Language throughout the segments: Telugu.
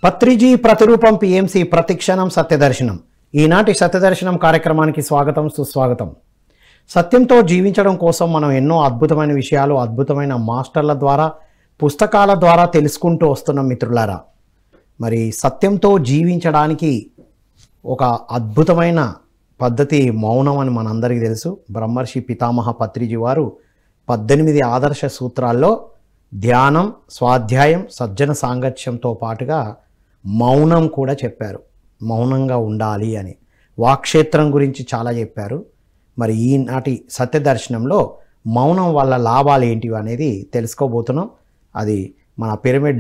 పత్రిజీ ప్రతిరూపం పిఎంసి ప్రతిక్షణం సత్యదర్శనం. ఈనాటి సత్యదర్శనం కార్యక్రమానికి స్వాగతం, సుస్వాగతం. సత్యంతో జీవించడం కోసం మనం ఎన్నో అద్భుతమైన విషయాలు అద్భుతమైన మాస్టర్ల ద్వారా పుస్తకాల ద్వారా తెలుసుకుంటూ వస్తున్నాం మిత్రులారా. మరి సత్యంతో జీవించడానికి ఒక అద్భుతమైన పద్ధతి మౌనం అని మనందరికీ తెలుసు. బ్రహ్మర్షి పితామహ పత్రిజీ వారు 18 ఆదర్శ సూత్రాల్లో ధ్యానం, స్వాధ్యాయం, సజ్జన సాంగత్యంతో పాటుగా మౌనం కూడా చెప్పారు. మౌనంగా ఉండాలి అని వాక్క్షేత్రం గురించి చాలా చెప్పారు. మరి ఈనాటి సత్యదర్శనంలో మౌనం వల్ల లాభాలు ఏంటివి అనేది తెలుసుకోబోతున్నాం. అది మన పిరమిడ్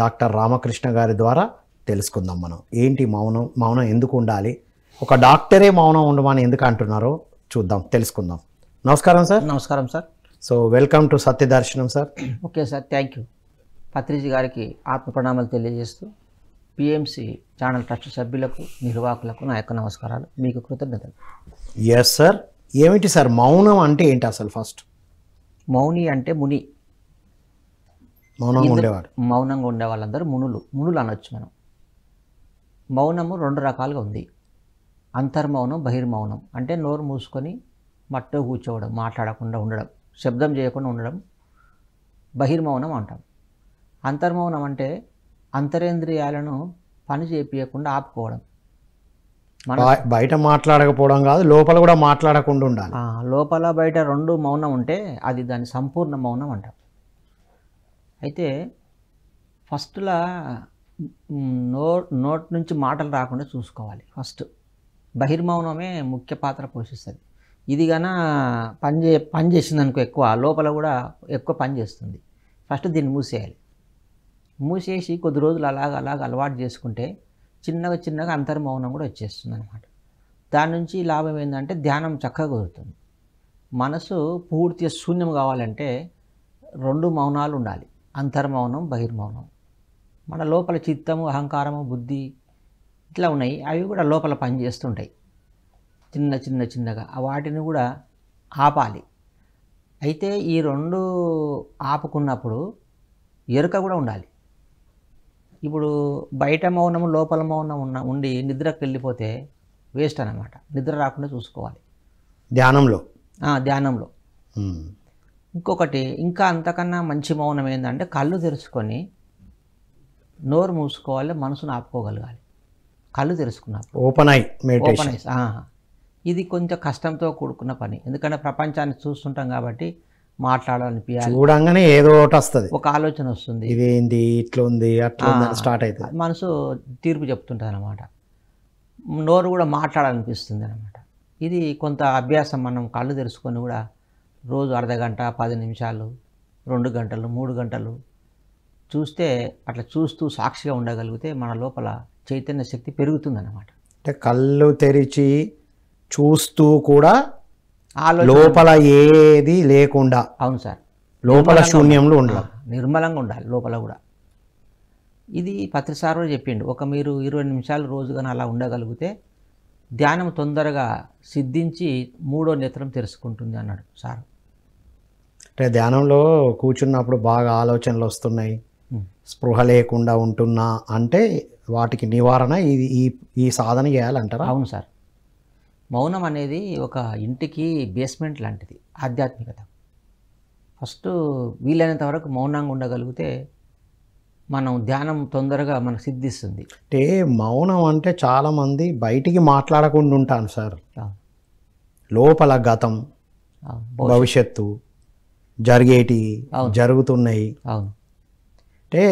డాక్టర్ రామకృష్ణ గారి ద్వారా తెలుసుకుందాం. మనం ఏంటి మౌనం ఎందుకు ఉండాలి, ఒక డాక్టరే మౌనం ఉండమని ఎందుకు అంటున్నారో చూద్దాం, తెలుసుకుందాం. నమస్కారం సార్. నమస్కారం sir. So welcome to Satyadarshanam sir. Okay sir, thank you. Patriji గారికి ఆత్మ ప్రణామాలు తెలియజేస్తూ పిఎంసి ఛానల్ ట్రస్ట్ సభ్యులకు, నిర్వాహకులకు నా యొక్క నమస్కారాలు, మీకు కృతజ్ఞతలు. Yes sir. ఏమిటి సార్ మౌనం అంటే ఏంటి అసలు? ఫస్ట్ మౌని అంటే ముని, మౌనంగా ఉండేవాడు. మౌనంగా ఉండే వాళ్ళందరూ మునులు అనొచ్చు మనం. మౌనము 2 రకాలుగా ఉంది. అంతర్మౌనం, బహిర్మౌనం. అంటే నోరు మూసుకొని మట్టో కూర్చోవడం, మాట్లాడకుండా ఉండడం, శబ్దం చేయకుండా ఉండడం బహిర్మౌనం అంటాం. అంతర్మౌనం అంటే అంతరేంద్రియాలను పని చేపియకుండా ఆపుకోవడం. బయట మాట్లాడకపోవడం కాదు, లోపల కూడా మాట్లాడకుండా ఉండాలి. లోపల బయట 2 మౌనం ఉంటే అది దాని సంపూర్ణ మౌనం అంటాం. అయితే ఫస్ట్లా నోట్ నుంచి మాటలు రాకుండా చూసుకోవాలి. ఫస్ట్ బహిర్మౌనమే ముఖ్య పాత్ర పోషిస్తుంది. ఇది కన్నా పని చేసింది అనుకో, ఎక్కువ లోపల కూడా ఎక్కువ పని చేస్తుంది. ఫస్ట్ దీన్ని మూసేయాలి. మూసేసి కొద్ది రోజులు అలాగ అలవాటు చేసుకుంటే చిన్నగా అంతర్మౌనం కూడా వచ్చేస్తుంది అనమాట. దాని నుంచి లాభం ఏంటంటే ధ్యానం చక్కగా కుదురుతుంది. మనసు పూర్తిగా శూన్యం కావాలంటే 2 మౌనాలు ఉండాలి, అంతర్మౌనం, బహిర్మౌనం. మన లోపల చిత్తము, అహంకారము, బుద్ధి ఇట్లా ఉన్నాయి, అవి కూడా లోపల పని చేస్తుంటాయి చిన్నగా. వాటిని కూడా ఆపాలి. అయితే ఈ 2 ఆపుకున్నప్పుడు ఎరుక కూడా ఉండాలి. ఇప్పుడు బయట మౌనము, లోపల మౌనం ఉండి నిద్రకు వెళ్ళిపోతే వేస్ట్ అన్నమాట. నిద్ర రాకుండా చూసుకోవాలి ధ్యానంలో. ఇంకొకటి ఇంకా అంతకన్నా మంచి మౌనం ఏంటంటే కళ్ళు తెరుచుకొని నోరు మూసుకోవాలి, మనసును ఆపుకోగలగాలి. కళ్ళు తెరుచుకున్నప్పుడు ఓపెన్ ఐస్. ఇది కొంచెం కష్టంతో కూడుకున్న పని, ఎందుకంటే ప్రపంచాన్ని చూస్తుంటాం కాబట్టి మాట్లాడాలనిపించాలి. చూడంగానే ఏదో ఒకటి వస్తుంది, ఒక ఆలోచన వస్తుంది, ఇదేంది ఇట్లా ఉంది అట్లా స్టార్ట్ అవుతుంది. మనసు తీర్పు చెప్తుంటుంది అనమాట. నోరు కూడా మాట్లాడాలనిపిస్తుంది అనమాట. ఇది కొంత అభ్యాసం. మనం కళ్ళు తెరుచుకొని కూడా రోజు అర్ధగంట, 10 నిమిషాలు, 2 గంటలు, 3 గంటలు చూస్తే, అట్లా చూస్తూ సాక్షిగా ఉండగలిగితే మన లోపల చైతన్య శక్తి పెరుగుతుందన్నమాట. అంటే కళ్ళు తెరిచి చూస్తూ కూడా లోపల ఏది లేకుండా, అవును సార్, లోపల శూన్యంలో ఉండాలి, నిర్మలంగా ఉండాలి లోపల కూడా. ఇది పత్రిసార్ కూడా చెప్పిండు. మీరు 20 నిమిషాలు రోజుగానే అలా ఉండగలిగితే ధ్యానం తొందరగా సిద్ధించి 3వ నేత్రం తెరుచుకుంటుంది అన్నాడు సార్. అంటే ధ్యానంలో కూర్చున్నప్పుడు బాగా ఆలోచనలు వస్తున్నాయి, స్పృహ లేకుండా ఉంటున్నా అంటే వాటికి నివారణ ఈ సాధన చేయాలంటారా? అవును సార్. మౌనం అనేది ఒక ఇంటికి బేస్మెంట్ లాంటిది, ఆధ్యాత్మికత. ఫస్ట్ వీలైనంత వరకు మౌనంగా ఉండగలిగితే మనం ధ్యానం తొందరగా మనకు సిద్ధిస్తుంది. అంటే మౌనం అంటే చాలామంది బయటికి మాట్లాడకుండా ఉంటాను సార్, లోపల గతం, భవిష్యత్తు, జరిగేటి, జరుగుతున్నాయి. అవును. అంటే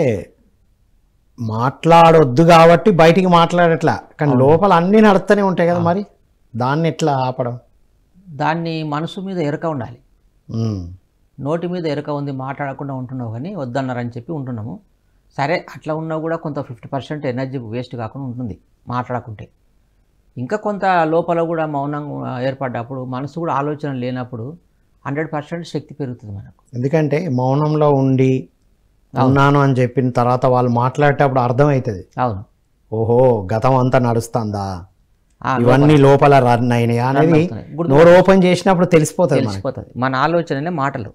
మాట్లాడొద్దు కాబట్టి బయటికి మాట్లాడట్లా, కానీ లోపల అన్నీ నడుస్తూనే ఉంటాయి కదా. మరి దాన్ని ఎట్లా ఆపడం? దాన్ని మనసు మీద ఎరుక ఉండాలి. నోటి మీద ఎరుక ఉంది, మాట్లాడకుండా ఉంటున్నావు కానీ వద్దన్నారని చెప్పి ఉంటున్నాము. సరే, అట్లా ఉన్నా కూడా కొంత 50% ఎనర్జీ వేస్ట్ కాకుండా ఉంటుంది మాట్లాడకుంటే. ఇంకా కొంత లోపల కూడా మౌనం ఏర్పడ్డప్పుడు, మనసు కూడా ఆలోచన లేనప్పుడు 100% శక్తి పెరుగుతుంది మనకు. ఎందుకంటే మౌనంలో ఉండి ఉన్నాను అని చెప్పిన తర్వాత వాళ్ళు మాట్లాడేటప్పుడు అర్థమవుతుంది. అవును, ఓహో గతం అంతా నడుస్తుందా, ఇవన్నీ లోపల రన్ అయినాయి అనేది నోరు ఓపెన్ చేసినప్పుడు తెలిసిపోతుంది. మన ఆలోచనలే మాటలు.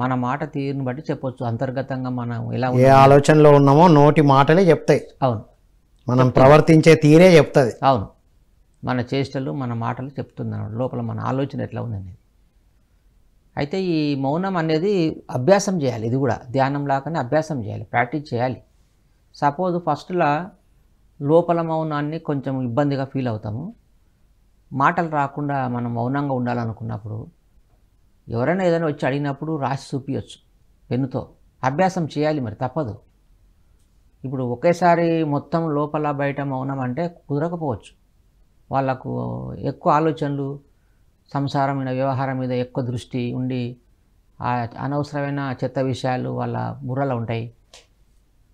మన మాట తీరుని బట్టి చెప్పొచ్చు, అంతర్గతంగా మనం ఎలా ఏ ఆలోచనలో ఉన్నామో నోటి మాటలే చెప్తాయి. అవును, మనం ప్రవర్తించే తీరే చెప్తుంది. అవును, మన చేష్టలు మన మాటలు చెప్తున్నాడు లోపల మన ఆలోచన ఎట్లా ఉందనేది. అయితే ఈ మౌనం అనేది అభ్యాసం చేయాలి. ఇది కూడా ధ్యానం లాగానే అభ్యాసం చేయాలి, ప్రాక్టీస్ చేయాలి. సపోజ్ ఫస్ట్లో లోపల మౌనాన్ని కొంచెం ఇబ్బందిగా ఫీల్ అవుతాము. మాటలు రాకుండా మనం మౌనంగా ఉండాలనుకున్నప్పుడు ఎవరైనా ఏదైనా వచ్చి అడిగినప్పుడు రాసి చూపించవచ్చు పెన్నుతో. అభ్యాసం చేయాలి, మరి తప్పదు. ఇప్పుడు ఒకేసారి మొత్తం లోపల బయట మౌనం అంటే కుదరకపోవచ్చు. వాళ్ళకు ఎక్కువ ఆలోచనలు, సంసారమైన వ్యవహారం మీద ఎక్కువ దృష్టి ఉండి అనవసరమైన చెత్త విషయాలు వాళ్ళ బుర్రలో ఉంటాయి.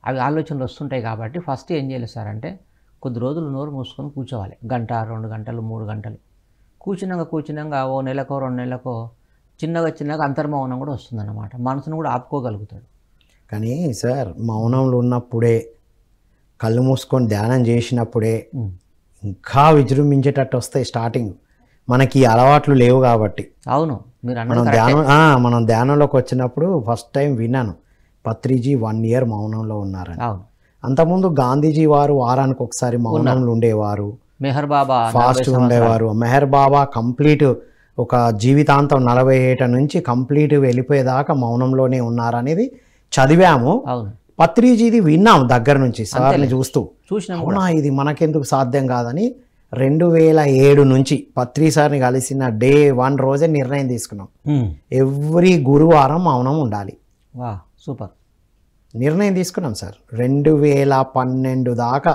అవి ఆలోచనలు వస్తుంటాయి. కాబట్టి ఫస్ట్ ఏం చేయాలి సార్ అంటే కొద్ది రోజులు నోరు మూసుకొని కూర్చోవాలి. గంట, 2 గంటలు, 3 గంటలు కూర్చున్నాక ఓ నెలకో 2 నెలలకో చిన్నగా అంతర్మౌనం కూడా వస్తుందన్నమాట. మనసును కూడా ఆపుకోగలుగుతాడు. కానీ సార్ మౌనంలో ఉన్నప్పుడే, కళ్ళు మూసుకొని ధ్యానం చేసినప్పుడే ఇంకా విజృంభించేటట్టు వస్తాయి. స్టార్టింగ్ మనకి అలవాట్లు లేవు కాబట్టి. అవును, మీరు మనం ధ్యానంలోకి వచ్చినప్పుడు ఫస్ట్ టైం విన్నాను పత్రిజీ 1 year మౌనంలో ఉన్నారని. అవును, అంతకుముందు గాంధీజీ వారు వారానికి ఒకసారి మౌనంలో ఉండేవారు, మెహర్ బాబా ఫాస్ట్ ఉండేవారు. మెహర్ బాబా కంప్లీట్ ఒక జీవితాంతం 40 ఏట నుంచి కంప్లీట్ వెళ్ళిపోయేదాకా మౌనంలోనే ఉన్నారనేది చదివాము. అవును, పత్రిజీది విన్నాం దగ్గర నుంచి సార్ని చూస్తూ. చూసినాం. అవునా, ఇది మనకెందుకు సాధ్యం కాదని 2007 నుంచి పత్రి సార్ని కలిసిన డే 1 రోజే నిర్ణయం తీసుకున్నాం. ఎవ్రీ గురువారం మౌనం ఉండాలి. వా, సూపర్ నిర్ణయం తీసుకున్నాం సార్. 2012 దాకా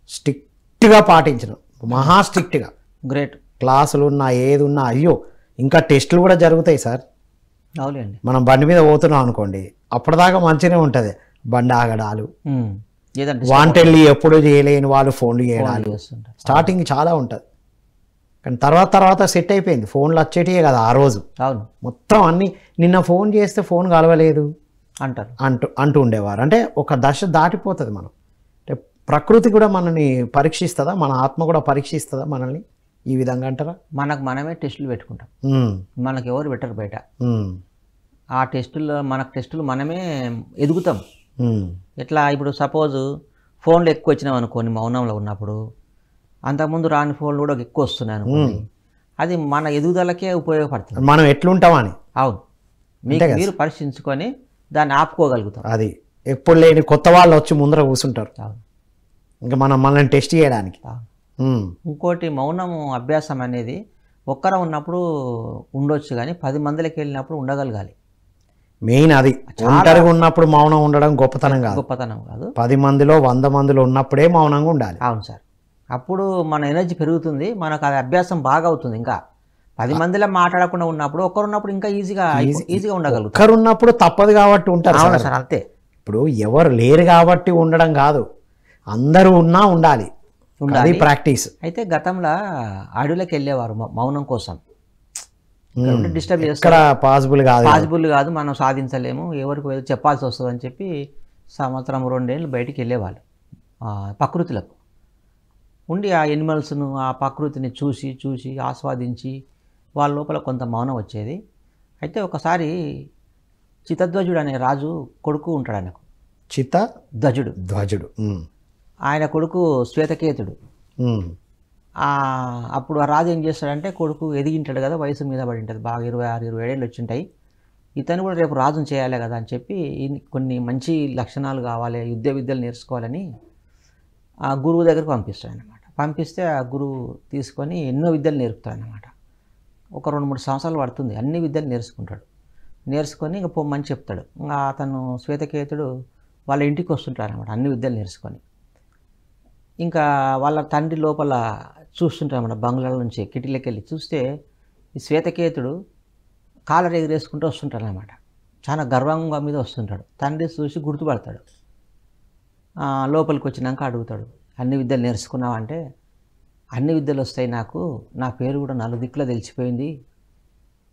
స్ట్రిక్ట్గా పాటించినాం, మహా స్ట్రిక్ట్గా. గ్రేట్. క్లాసులు ఉన్నా ఏది ఉన్నా, అయ్యో ఇంకా టెస్టులు కూడా జరుగుతాయి సార్. అవునండి. మనం బండి మీద పోతున్నాం అనుకోండి, అప్పటిదాకా మంచిగానే ఉంటుంది. బండి ఆగడాలు, వాంటెళ్ళి ఎప్పుడు చేయలేని వాళ్ళు ఫోన్లు చేయడాలు, స్టార్టింగ్ చాలా ఉంటుంది. కానీ తర్వాత సెట్ అయిపోయింది. ఫోన్లు వచ్చేటివే కదా ఆ రోజు. అవును, మొత్తం అన్ని నిన్న ఫోన్ చేస్తే ఫోన్ కలవలేదు అంటారు అంటూ ఉండేవారు. అంటే ఒక దశ దాటిపోతుంది. మనం అంటే ప్రకృతి కూడా మనల్ని పరీక్షిస్తుందా, మన ఆత్మ కూడా పరీక్షిస్తుందా మనల్ని ఈ విధంగా అంటారా? మనమే టెస్టులు పెట్టుకుంటాం. మనకు ఎవరు పెట్టరు బయట. ఆ టెస్టులు మనమే ఎదుగుతాం. ఎట్లా, ఇప్పుడు సపోజ్ ఫోన్లు ఎక్కువ వచ్చినాం అనుకోని మౌనంలో ఉన్నప్పుడు, అంతకుముందు రాని ఫోన్లు కూడా ఎక్కువ వస్తున్నాయి అనుకోండి, అది మన ఎదుగుదలకే ఉపయోగపడుతుంది. మనం ఎట్లుంటామని. అవును, మీరు పరిశీలించుకొని దాన్ని ఆపుకోగలుగుతాం. అది ఎప్పుడు లేని కొత్త వాళ్ళు వచ్చి ముందర కూర్చుంటారు ఇంకా మనల్ని టెస్ట్ చేయడానికి. ఇంకోటి, మౌనము అభ్యాసం అనేది ఒక్కరం ఉన్నప్పుడు ఉండొచ్చు, కానీ 10 మందికి వెళ్ళినప్పుడు ఉండగలగాలి. మెయిన్ అది. ఒంటరిగా ఉన్నప్పుడు మౌనం ఉండడం గొప్పతనం కాదు. 10 మందిలో 100 మందిలో ఉన్నప్పుడే మౌనంగా ఉండాలి. అవును సార్, అప్పుడు మన ఎనర్జీ పెరుగుతుంది, మనకు అది అభ్యాసం బాగా అవుతుంది. ఇంకా 10 మందిలో మాట్లాడకుండా ఉన్నప్పుడు ఒక్కరు ఉన్నప్పుడు ఇంకా ఈజీగా ఉండగలుగుతారు. ఒక్కరు ఉన్నప్పుడు తప్పదు కాబట్టి ఉంటారు సార్. అంతే. ఇప్పుడు ఎవరు లేరు కాబట్టి ఉండడం కాదు, అందరూ ఉన్నా ఉండాలి. అది ప్రాక్టీస్. అయితే గతంలో అడవులకు వెళ్ళేవారు మౌనం కోసం. డిస్టర్బ్ చేస్తారు. పాసిబుల్ కాదు, మనం సాధించలేము, ఎవరికి ఏదో చెప్పాల్సి వస్తుంది అని చెప్పి 1 2 ఏళ్ళు బయటికి వెళ్ళేవాళ్ళు ప్రకృతిలకు ఉండి. ఆ ఎనిమల్స్ను, ఆ ప్రకృతిని చూసి ఆస్వాదించి వాళ్ళ లోపల కొంత మౌనం వచ్చేది. అయితే ఒకసారి చిత్తధ్వజుడు అనే రాజు కొడుకు ఉంటాడు. ఆయనకు ధ్వజుడు ఆయన కొడుకు శ్వేతకేతుడు. అప్పుడు ఆ రాజు ఏం చేస్తాడంటే, కొడుకు ఎదిగింటాడు కదా, వయసు మీద పడి ఉంటుంది, బాగా 26 27 ఏళ్ళు వచ్చింటాయి. ఇతను కూడా రేపు రాజును చేయాలి కదా అని చెప్పి కొన్ని మంచి లక్షణాలు కావాలి, యుద్ధ విద్యలు నేర్చుకోవాలని ఆ గురువు దగ్గరకు పంపిస్తాడనమాట. పంపిస్తే ఆ గురువు తీసుకొని ఎన్నో విద్యలు నేర్పుతాడనమాట. ఒక 2-3 సంవత్సరాలు పడుతుంది, అన్ని విద్యలు నేర్చుకొని ఇంకా పొమ్మని చెప్తాడు. ఇంకా అతను శ్వేతకేతుడు వాళ్ళ ఇంటికి వస్తుంటాడు అనమాట, అన్ని విద్యలు నేర్చుకొని. ఇంకా వాళ్ళ తండ్రి లోపల చూస్తుంటాడు అన్నమాట, బంగ్లాల నుంచి కిటికీలోకి వెళ్ళి చూస్తే ఈ శ్వేతకేతుడు కాలర్ ఎగిరేసుకుంటూ వస్తుంటాడు అనమాట. చాలా గర్వంగా మీద వస్తుంటాడు. తండ్రి చూసి గుర్తుపడతాడు. లోపలికి వచ్చినాక అడుగుతాడు, అన్ని విద్యలు నేర్చుకున్నావంటే, అన్ని విద్యలు వస్తాయి నాకు, నా పేరు కూడా 4 దిక్కులో తెలిసిపోయింది,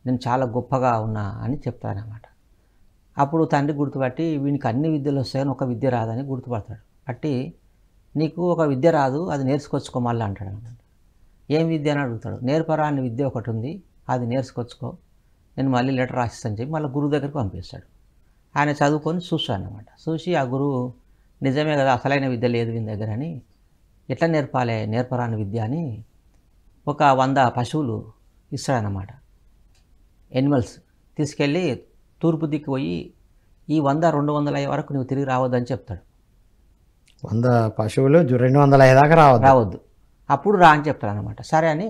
నేను చాలా గొప్పగా ఉన్నా అని చెప్తానమాట. అప్పుడు తండ్రి గుర్తుపట్టి, వీనికి అన్ని విద్యలు వస్తాయని ఒక విద్య రాదని గుర్తుపడతాడు. బట్టి నీకు ఒక విద్య రాదు, అది నేర్చుకొచ్చుకో మళ్ళీ అంటాడు అనమాట. ఏం విద్య అని అడుగుతాడు. నేర్పరాని విద్య ఒకటి ఉంది, అది నేర్చుకొచ్చుకో, నేను మళ్ళీ లెటర్ రాసిస్తాను చెప్పి మళ్ళీ గురువు దగ్గరికి పంపిస్తాడు. ఆయన చదువుకొని చూస్తాడు అన్నమాట. చూసి ఆ గురువు నిజమే కదా, అసలైన విద్య లేదు వీని దగ్గర అని, ఎట్లా నేర్పాలి నేర్పరాని విద్య అని ఒక 100 పశువులు ఇస్తాడనమాట. ఎనిమల్స్ తీసుకెళ్ళి తూర్పు దిక్కు పోయి ఈ 100-200 అయ్యే వరకు నువ్వు తిరిగి రావద్దని చెప్తాడు. 100 పశువులు 200 అయ్యేదాకా రావద్దు, అప్పుడు రా అని చెప్తాడు అనమాట. సరే అని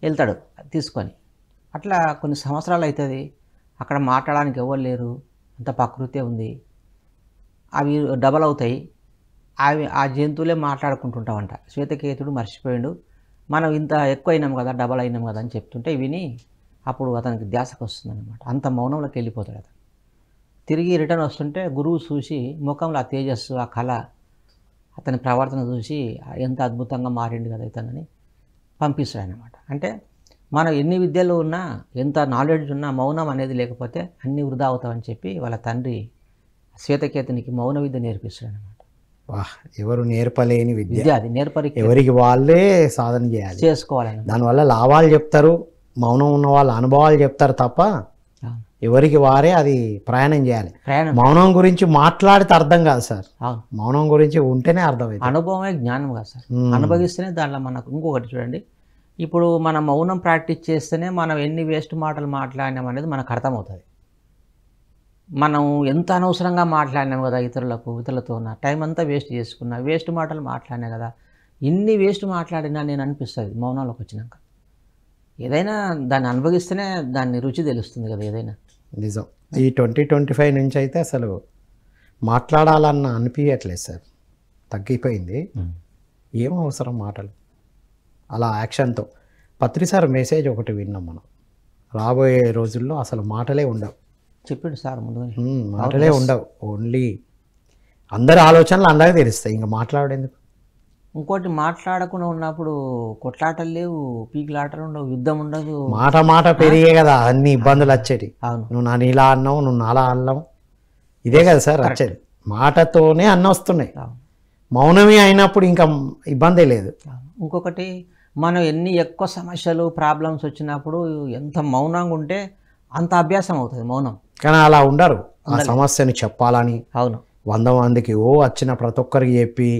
వెళ్తాడు తీసుకొని. అట్లా కొన్ని సంవత్సరాలు అవుతుంది. అక్కడ మాట్లాడడానికి ఎవరు లేరు, అంత ప్రకృతే ఉంది. అవి డబల్ అవుతాయి. అవి ఆ జంతువులే మాట్లాడుకుంటుంటామంట. శ్వేతకేతుడు మర్చిపోయాడు, మనం ఇంత ఎక్కువ అయినాం కదా, డబల్ అయినాం కదా అని చెప్తుంటే విని అప్పుడు అతనికి ధ్యాసకు వస్తుందన్నమాట. అంత మౌనంలోకి వెళ్ళిపోతాడు అతను. తిరిగి రిటర్న్ వస్తుంటే గురువు చూసి ముఖంలో ఆ తేజస్సు, ఆ కళ, అతని ప్రవర్తన చూసి ఎంత అద్భుతంగా మారిండు కదా ఇతనని పంపిస్తాడు అన్నమాట. అంటే మనం ఎన్ని విద్యలు ఉన్నా, ఎంత నాలెడ్జ్ ఉన్నా, మౌనం అనేది లేకపోతే అన్నీ వృధా అవుతామని చెప్పి వాళ్ళ తండ్రి శ్వేతకేతునికి మౌన విద్య నేర్పిస్తాడు అన్నమాట. ఎవరు నేర్పలేని విద్య అది నేర్పరికి ఎవరికి వాళ్ళే సాధన చేయాలి, చేసుకోవాలని. దానివల్ల లాభాలు చెప్తారు, మౌనం ఉన్న వాళ్ళ అనుభవాలు చెప్తారు తప్ప ఎవరికి వారే అది ప్రయాణం చేయాలి. మౌనం గురించి మాట్లాడితే అర్థం కాదు సార్, మౌనం గురించి ఉంటేనే అర్థమవుతుంది. అనుభవమే జ్ఞానం కాదు సార్, అనుభవిస్తేనే దాంట్లో మనకు. ఇంకొకటి చూడండి, ఇప్పుడు మనం మౌనం ప్రాక్టీస్ చేస్తేనే మనం ఎన్ని వేస్ట్ మాటలు మాట్లాడినాం అనేది మనకు అర్థమవుతుంది. మనం ఎంత అనవసరంగా మాట్లాడినాం కదా ఇతరులతో నా టైం అంతా వేస్ట్ చేసుకున్నా, వేస్ట్ మాటలు మాట్లాడినా కదా, ఇన్ని వేస్ట్ మాట్లాడినా నేను అనిపిస్తుంది మౌనంలోకి వచ్చినాక. ఏదైనా దాన్ని అనుభవిస్తేనే దాన్ని రుచి తెలుస్తుంది కదా ఏదైనా. నిజం. ఈ 2025 నుంచి అయితే అసలు మాట్లాడాలన్న అనిపించట్లేదు సార్, తగ్గిపోయింది. ఏం అవసరం మాటలు, అలా యాక్షన్తో. పత్రి సార్ మెసేజ్ ఒకటి విన్నాం మనం, రాబోయే రోజుల్లో అసలు మాటలే ఉండవు చెప్పిండు సార్ ముందు. మాటలే ఉండవు, ఓన్లీ అందరి ఆలోచనలు అందరికీ తెలుస్తాయి, ఇంకా మాట్లాడేందుకు. ఇంకోటి మాట్లాడకుండా ఉన్నప్పుడు కొట్లాటలు లేవు, పీకులాటలు ఉండవు, యుద్ధం ఉండదు. మాట పెరిగే కదా అన్ని ఇబ్బందులు వచ్చేటి. అవును, నువ్వు నన్ను ఇలా అన్నావు, నువ్వు నాలా అన్నావు, ఇదే కదా సార్ వచ్చేది. మాటతోనే అన్న వస్తున్నాయి. మౌనమే అయినప్పుడు ఇంకా ఇబ్బందే లేదు. ఇంకొకటి, మనం ఎన్ని ఎక్కువ సమస్యలు ప్రాబ్లమ్స్ వచ్చినప్పుడు ఎంత మౌనంగా ఉంటే అంత అభ్యాసం అవుతుంది మౌనం. కానీ అలా ఉండరు, ఆ సమస్యను చెప్పాలని. అవును, 100 మందికి వచ్చిన ప్రతి ఒక్కరికి చెప్పి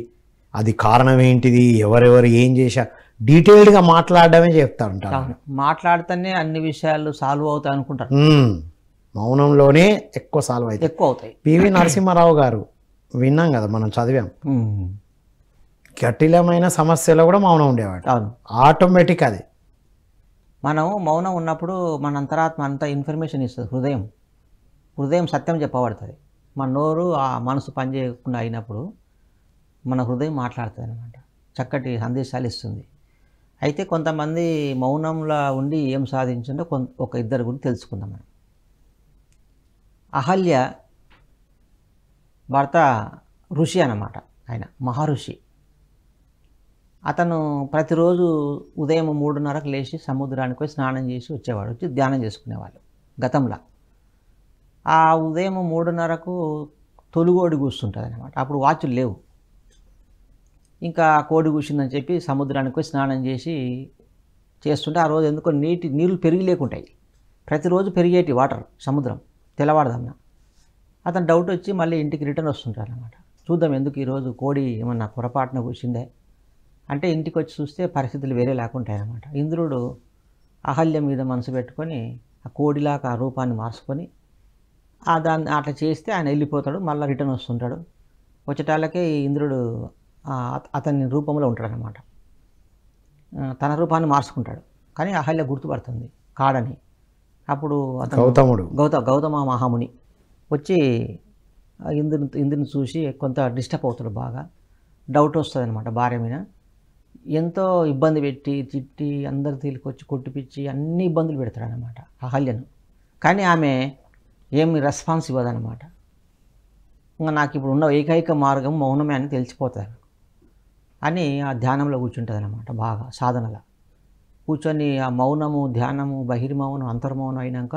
అది కారణం ఏంటిది, ఎవరెవరు ఏం చేశా డీటెయిల్డ్గా మాట్లాడడమే చెప్తా ఉంటారు. మాట్లాడితేనే అన్ని విషయాలు సాల్వ్ అవుతాయి అనుకుంటారు. మౌనంలోనే ఎక్కువ సాల్వ్ అవుతాయి. పివి నరసింహారావు గారు విన్నాం కదా, మనం చదివాం. కఠినమైన సమస్యలో కూడా మౌనం ఉండేవాడు. అవును, ఆటోమేటిక్ అది. మనం మౌనం ఉన్నప్పుడు మన అంతరాత్మ అంతా ఇన్ఫర్మేషన్ ఇస్తుంది. హృదయం సత్యం చెప్పబడుతుంది. మన నోరు ఆ మనసు పనిచేయకుండా అయినప్పుడు మన హృదయం మాట్లాడుతుంది అనమాట, చక్కటి సందేశాలు ఇస్తుంది. అయితే కొంతమంది మౌనంలో ఉండి ఏం సాధించిందో ఒక ఇద్దరు గురించి తెలుసుకుందాం మనం. అహల్య భర్త ఋషి అన్నమాట, ఆయన మహర్షి. అతను ప్రతిరోజు ఉదయం 3:30కు లేచి సముద్రానికి పోయి స్నానం చేసి వచ్చేవాడు, వచ్చి ధ్యానం చేసుకునేవాళ్ళు గతంలో. ఆ ఉదయం 3:30కు తొలిగోడి కూస్తుంటుంది అనమాట. అప్పుడు వాచ్లు లేవు. ఇంకా కోడి కూర్చుందని చెప్పి సముద్రానికి పోయి స్నానం చేస్తుంటే ఆ రోజు ఎందుకో నీళ్ళు పెరిగి లేకుంటాయి. ప్రతిరోజు పెరిగేటి వాటర్ సముద్రం తెల్లవారుదాంన. అతను డౌట్ వచ్చి మళ్ళీ ఇంటికి రిటర్న్ వస్తుంటారు అనమాట. చూద్దాం ఎందుకు ఈరోజు కోడి ఏమన్నా పొరపాటున కూర్చుందే అంటే, ఇంటికి వచ్చి చూస్తే పరిస్థితులు వేరే లేకుంటాయన్నమాట. ఇంద్రుడు అహల్య మీద మనసు పెట్టుకొని ఆ కోడిలాగా ఆ రూపాన్ని మార్చుకొని దాన్ని అట్లా చేస్తే ఆయన వెళ్ళిపోతాడు, మళ్ళీ రిటర్న్ వస్తుంటాడు. వచ్చేటాళ్ళకే ఇంద్రుడు అతని రూపంలో ఉంటాడనమాట. తన రూపాన్ని మార్చుకుంటాడు, కానీ అహల్య గుర్తుపడుతుంది కాడని. అప్పుడు అతను గౌతమ మహాముని వచ్చి ఇంద్రుని చూసి కొంత డిస్టర్బ్ అవుతాడు, బాగా డౌట్ వస్తుంది అనమాట భార్య మీద. ఎంతో ఇబ్బంది పెట్టి తిట్టి అందరు తీసుకొచ్చి కొట్టిపిచ్చి అన్ని ఇబ్బందులు పెడతాడు అనమాట అహల్యను. కానీ ఆమె ఏమి రెస్పాన్స్ ఇవ్వదనమాట. ఇంకా నాకు ఇప్పుడు ఉన్న ఏకైక మార్గం మౌనమే అని తెలిసిపోతారు అని ఆ ధ్యానంలో కూర్చుంటుంది అనమాట. బాగా సాధనలో కూర్చొని ఆ మౌనము, ధ్యానము, బహిర్మౌనం, అంతర్మౌనం అయినాక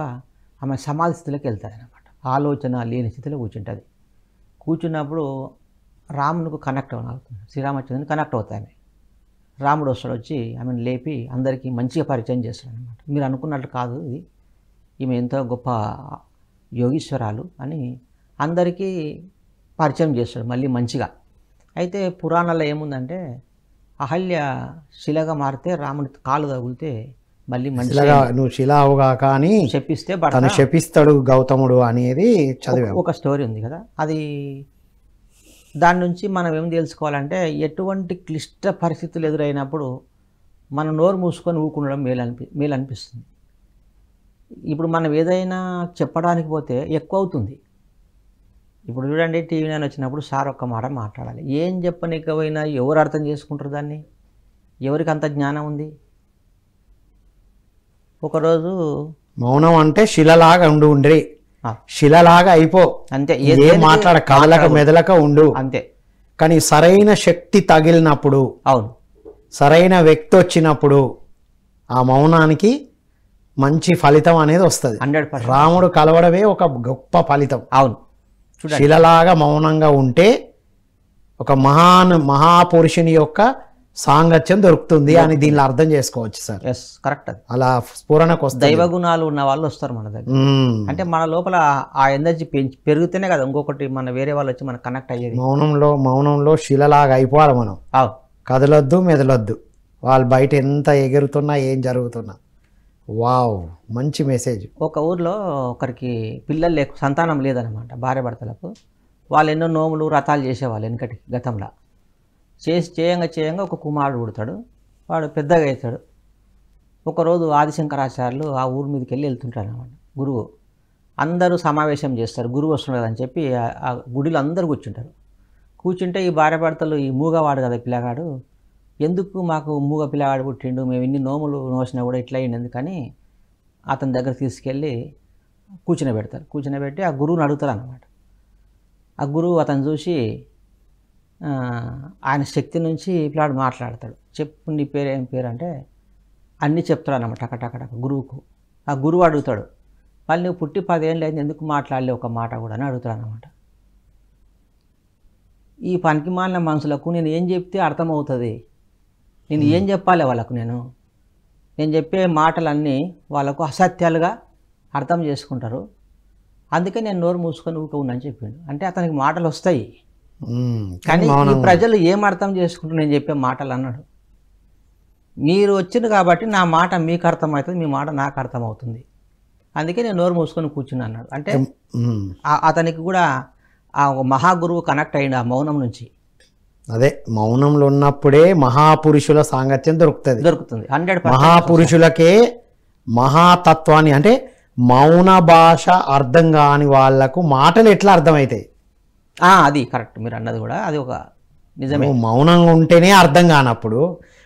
ఆమె సమాధి స్థితిలోకి వెళ్తుంది అనమాట. ఆలోచన లేని స్థితిలో కూర్చుంటుంది. కూర్చున్నప్పుడు రామునికి కనెక్ట్ అవుతుంది, శ్రీరామచంద్రుని కనెక్ట్ అవుతాయి ఆమె. రాముడు వచ్చి ఆమెను లేపి అందరికీ మంచిగా పరిచయం చేస్తాడు అనమాట. మీరు అనుకున్నట్లు కాదు, ఇది ఈమె ఎంతో గొప్ప యోగీశ్వరాలు అని అందరికీ పరిచయం చేస్తాడు మళ్ళీ మంచిగా. అయితే పురాణాల్లో ఏముందంటే అహల్య శిలగా మారితే రాముడి కాలు తగిలితే మళ్ళీ మంచిగా శిలగా నువ్వు శిల అవుగాక అని చెప్పిస్తే తను శపిస్తాడు గౌతముడు అనేది చదివాం. ఒక స్టోరీ ఉంది కదా. అది దాని నుంచి మనం ఏం తెలుసుకోవాలంటే ఎటువంటి క్లిష్ట పరిస్థితులు ఎదురైనప్పుడు మనం నోరు మూసుకొని ఊకుండడం మేలు అనిపిస్తుంది. ఇప్పుడు మనం ఏదైనా చెప్పడానికి పోతే ఎక్కువ అవుతుంది. ఇప్పుడు చూడండి, టీవీ నైన్ వచ్చినప్పుడు సార్ ఒక్క మాట మాట్లాడాలి. ఏం చెప్పనికపోయినా ఎవరు అర్థం చేసుకుంటారు దాన్ని? ఎవరికి అంత జ్ఞానం ఉంది? ఒకరోజు మౌనం అంటే శిలలాగా ఉండ్రి, శిలలాగా అయిపో, అంతే, ఏం మాట్లాడ కదలక మెదలక ఉండు అంతే. కానీ సరైన శక్తి తగిలినప్పుడు, అవును, సరైన వ్యక్తి వచ్చినప్పుడు ఆ మౌనానికి మంచి ఫలితం అనేది వస్తుంది. 100%. రాముడు కలవడమే ఒక గొప్ప ఫలితం. అవును, చూడండి, శిలలాగా మౌనంగా ఉంటే ఒక మహాపురుషుని యొక్క సాంగత్యం దొరుకుతుంది అని దీనిలో అర్థం చేసుకోవచ్చు సార్. Yes, correct. అది అలా స్ఫురణకు వస్తుంది. దైవ గుణాలు ఉన్న వాళ్ళు వస్తారు మన దగ్గర. అంటే మన లోపల ఆ ఎనర్జీ పెరిగితేనే కదా ఇంకొకటి మన వేరే వాళ్ళు వచ్చి మనకు కనెక్ట్ అయ్యేది. మౌనంలో శిలలాగా అయిపోవాలి మనం. అవును, కదలొద్దు మెదలొద్దు, వాళ్ళు బయట ఎంత ఎగురుతున్నా ఏం జరుగుతున్నా. వావ్, మంచి మెసేజ్. ఒక ఊర్లో ఒకరికి పిల్లలు సంతానం లేదనమాట, భార్య భర్తలకు. వాళ్ళు ఎన్నో నోములు వ్రతాలు చేసేవాళ్ళు వెనకటి గతంలో. చేయంగా ఒక కుమారుడు పుడతాడు. వాడు పెద్దగా అవుతాడు. ఒకరోజు ఆదిశంకరాచార్యులు ఆ ఊరి మీదకి వెళ్తుంటారు అనమాట. గురువు అందరూ సమావేశం చేస్తారు, గురువు వస్తున్నాడు అని చెప్పి ఆ గుడిలో అందరూ కూర్చుంటే ఈ భార్య భర్తలు, ఈ మూగవాడు కదా పిల్లగాడు, ఎందుకు మాకు మూగ పిల్లగాడు పుట్టిండు, మేము ఇన్ని నోములు నోసినా కూడా ఇట్లా అయింది ఎందుకని అతని దగ్గర తీసుకెళ్ళి కూర్చునబెట్టి ఆ గురువుని అడుగుతారు అన్నమాట. ఆ గురువు అతను చూసి ఆయన శక్తి నుంచి పిల్లాడు మాట్లాడతాడు. చెప్పు నీ పేరు, ఏం పేరు అంటే అన్నీ చెప్తాడు అన్నమాట టకటక గురువుకు. ఆ గురువు అడుగుతాడు, మళ్ళీ నువ్వు పుట్టి 10 ఏళ్ళు అయింది ఎందుకు మాట్లాడలే ఒక మాట కూడా అని అడుగుతాడు అన్నమాట. ఈ పనికి మాలిన మనుషులకు నేను ఏం చెప్తే అర్థమవుతుంది, నేను ఏం చెప్పాలి వాళ్ళకు, నేను చెప్పే మాటలన్నీ వాళ్ళకు అసత్యాలుగా అర్థం చేసుకుంటారు, అందుకే నేను నోరు మూసుకొని ఊరుకోనని చెప్పిండు. అంటే అతనికి మాటలు వస్తాయి కానీ ఈ ప్రజలు ఏం అర్థం చేసుకుంటారు నేను చెప్పే మాటలు అన్నాడు. మీరు వచ్చింది కాబట్టి నా మాట మీకు అర్థమవుతుంది, మీ మాట నాకు అర్థమవుతుంది, అందుకే నేను నోరు మూసుకొని కూర్చుని అన్నాడు. అంటే అతనికి కూడా ఆ మహాగురువు కనెక్ట్ అయ్యిండు ఆ మౌనం నుంచి. అదే మౌనంలో ఉన్నప్పుడే మహాపురుషుల సాంగత్యం దొరుకుతుంది. 100%. మహాపురుషులకే మహాతత్వాన్ని, అంటే మౌన భాష అర్థం కాని వాళ్లకు మాటలు ఎట్లా అర్థమవుతాయి? అది కరెక్ట్, మీరు అన్నది కూడా అది ఒక నిజమే. మౌనంగా ఉంటేనే అర్థం కానప్పుడు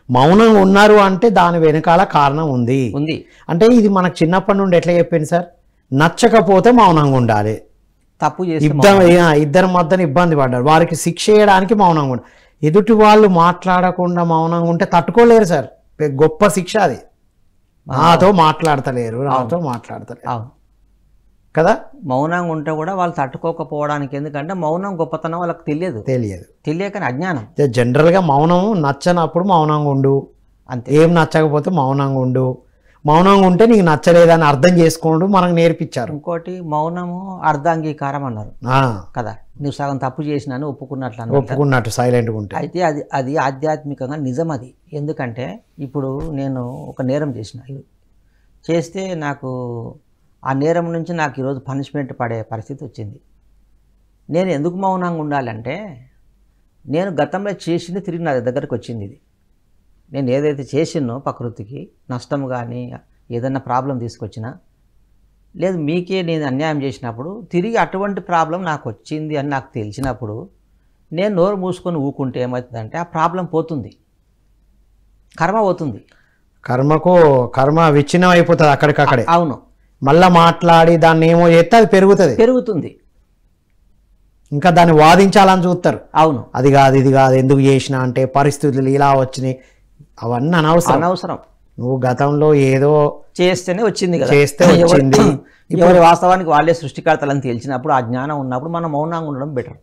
మౌనంగా ఉన్నారు అంటే దాని వెనకాల కారణం ఉంది. అంటే ఇది మనకు చిన్నప్పటి నుండి ఎట్లా చెప్పింది సార్, నచ్చకపోతే మౌనంగా ఉండాలి, తప్పు ఇద్దరి మధ్యన ఇబ్బంది పడ్డారు, వారికి శిక్ష చేయడానికి మౌనంగా ఉండాలి. ఎదుటి వాళ్ళు మాట్లాడకుండా మౌనంగా ఉంటే తట్టుకోలేరు సార్, గొప్ప శిక్ష అది. నాతో మాట్లాడతలేరు కదా. మౌనంగా ఉంటే కూడా వాళ్ళు తట్టుకోకపోవడానికి, ఎందుకంటే మౌనం గొప్పతనం వాళ్ళకి తెలియకని అజ్ఞానం. జనరల్గా మౌనం నచ్చనప్పుడు మౌనంగా ఉండు అంతే, ఏం నచ్చకపోతే మౌనంగా ఉండు. మౌనంగా ఉంటే నీకు నచ్చలేదని అర్థం చేసుకోండు మనకు నేర్పించారు. ఇంకోటి మౌనము అర్ధాంగీకారం అన్నారు కదా, నువ్వు సగం తప్పు చేసినాను ఒప్పుకున్నట్టు సైలెంట్గా ఉంటే. అయితే అది ఆధ్యాత్మికంగా నిజం అది. ఎందుకంటే ఇప్పుడు నేను ఒక నేరం చేస్తే నాకు ఆ నేరం నుంచి నాకు ఈరోజు పనిష్మెంట్ పడే పరిస్థితి వచ్చింది. నేను ఎందుకు మౌనంగా ఉండాలంటే నేను గతంలో చేసింది తిరిగి నా దగ్గరకు వచ్చింది. ఇది నేను ఏదైతే చేసినో ప్రకృతికి నష్టం కానీ ఏదైనా ప్రాబ్లం తీసుకొచ్చినా, లేదు మీకే నేను అన్యాయం చేసినప్పుడు తిరిగి అటువంటి ప్రాబ్లం నాకు వచ్చింది అని నాకు తెలిసినప్పుడు నేను నోరు మూసుకొని ఊకుంటే ఏమవుతుందంటే ఆ ప్రాబ్లం పోతుంది, కర్మ పోతుంది. కర్మ విచ్ఛిన్నం అయిపోతుంది అక్కడికక్కడే. అవును, మళ్ళీ మాట్లాడి దాన్ని ఏమో చేస్తే అది పెరుగుతుంది. ఇంకా దాన్ని వాదించాలని చూస్తారు. అవును, అది కాదు ఇది కాదు ఎందుకు చేసినా అంటే పరిస్థితులు ఇలా వచ్చినాయి, అవన్నీ అనవసరం. నువ్వు గతంలో ఏదో చేస్తేనే వచ్చింది కదా, చేస్తే వచ్చింది. ఇప్పుడు వాస్తవానికి వాళ్ళే సృష్టికర్తలని తెలిసినప్పుడు ఆ జ్ఞానం ఉన్నప్పుడు మనం మౌనంగా ఉండడం బెటర్.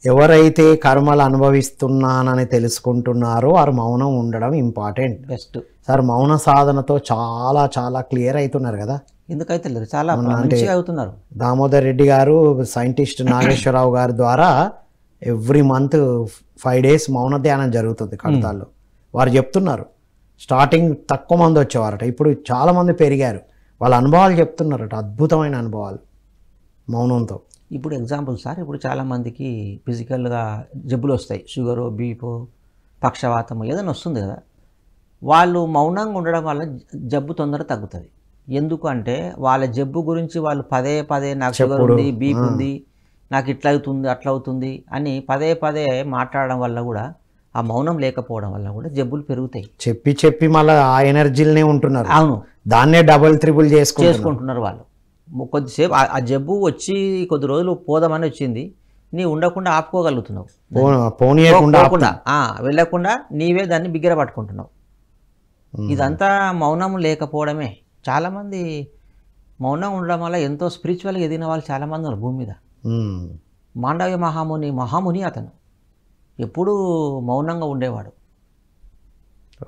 ఎవరైతే కర్మలు అనుభవిస్తున్నానని తెలుసుకుంటున్నారో వారు మౌనం ఉండడం ఇంపార్టెంట్. బెస్ట్ సార్, మౌన సాధనతో చాలా చాలా క్లియర్ అవుతున్నారు కదా. ఎందుకైతే లేదు, చాలా మంచిగా అవుతున్నారు. దామోదర్ రెడ్డి గారు సైంటిస్ట్ నాగేశ్వరరావు గారి ద్వారా ఎవ్రీ మంత్ 5 days మౌన ధ్యానం జరుగుతుంది కడతాల్లో. వారు చెప్తున్నారు స్టార్టింగ్ తక్కువ మంది వచ్చేవారట, ఇప్పుడు చాలా మంది పెరిగారు. వాళ్ళ అనుభవాలు చెప్తున్నారట, అద్భుతమైన అనుభవాలు మౌనంతో. ఇప్పుడు ఎగ్జాంపుల్ సార్, ఇప్పుడు చాలామందికి ఫిజికల్గా జబ్బులు వస్తాయి, షుగరు, బీపీ, పక్షవాతము ఏదైనా వస్తుంది కదా. వాళ్ళు మౌనంగా ఉండడం వల్ల జబ్బు తొందరగా తగ్గుతుంది. ఎందుకు అంటే వాళ్ళ జబ్బు గురించి వాళ్ళు పదే పదే నాకు షుగర్ ఉంది, బీపీ ఉంది, నాకు ఇట్లా అవుతుంది అట్లా అవుతుంది అని పదే పదే మాట్లాడడం వల్ల కూడా, ఆ మౌనం లేకపోవడం వల్ల కూడా జబ్బులు పెరుగుతాయి. చెప్పి చెప్పి మళ్ళీ ఆ ఎనర్జీలనే ఉంటున్నారు. అవును, దాన్నే డబుల్ ట్రిపుల్ చేసుకుంటున్నారు వాళ్ళు. కొద్దిసేపు ఆ జబ్బు వచ్చి కొద్ది రోజులు పోదామని వచ్చింది, నీ ఉండకుండా ఆపుకోగలుగుతున్నావు, పోనీయకుండా వెళ్ళకుండా నీవే దాన్ని బిగ్గర పట్టుకుంటున్నావు. ఇదంతా మౌనం లేకపోవడమే. చాలామంది మౌనం ఉండడం వల్ల ఎంతో స్పిరిచువల్గా ఎదిగిన వాళ్ళు చాలామంది ఉన్నారు భూమి మీద. మాండవ్య మహాముని అతను ఎప్పుడూ మౌనంగా ఉండేవాడు.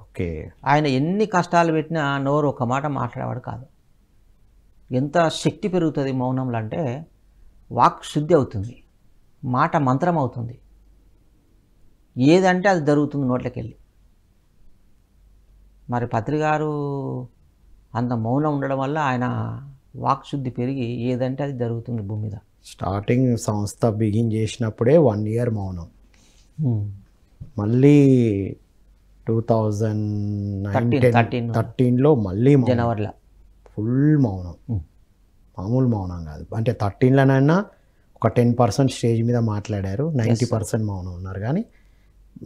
ఓకే, ఆయన ఎన్ని కష్టాలు పెట్టినా నోరు ఒక మాట మాట్లాడేవాడు కాదు. ఎంత శక్తి పెరుగుతుంది మౌనంలో అంటే, వాక్ శుద్ధి అవుతుంది, మాట మంత్రం అవుతుంది, ఏదంటే అది జరుగుతుంది నోట్లకెళ్ళి. మరి పత్రిగారు అంత మౌనం ఉండడం వల్ల ఆయన వాక్ శుద్ధి పెరిగి ఏదంటే అది జరుగుతుంది భూమి మీద. స్టార్టింగ్ సంస్థ బిగిన్ చేసినప్పుడే 1 year మౌనం, మళ్ళీ 2013లో మళ్ళీ జనవరిలో ఫుల్ మౌనం. మామూలు మౌనం కాదు, అంటే 13లోనైనా ఒక 10% స్టేజ్ మీద మాట్లాడారు, 90% మౌనం ఉన్నారు. కానీ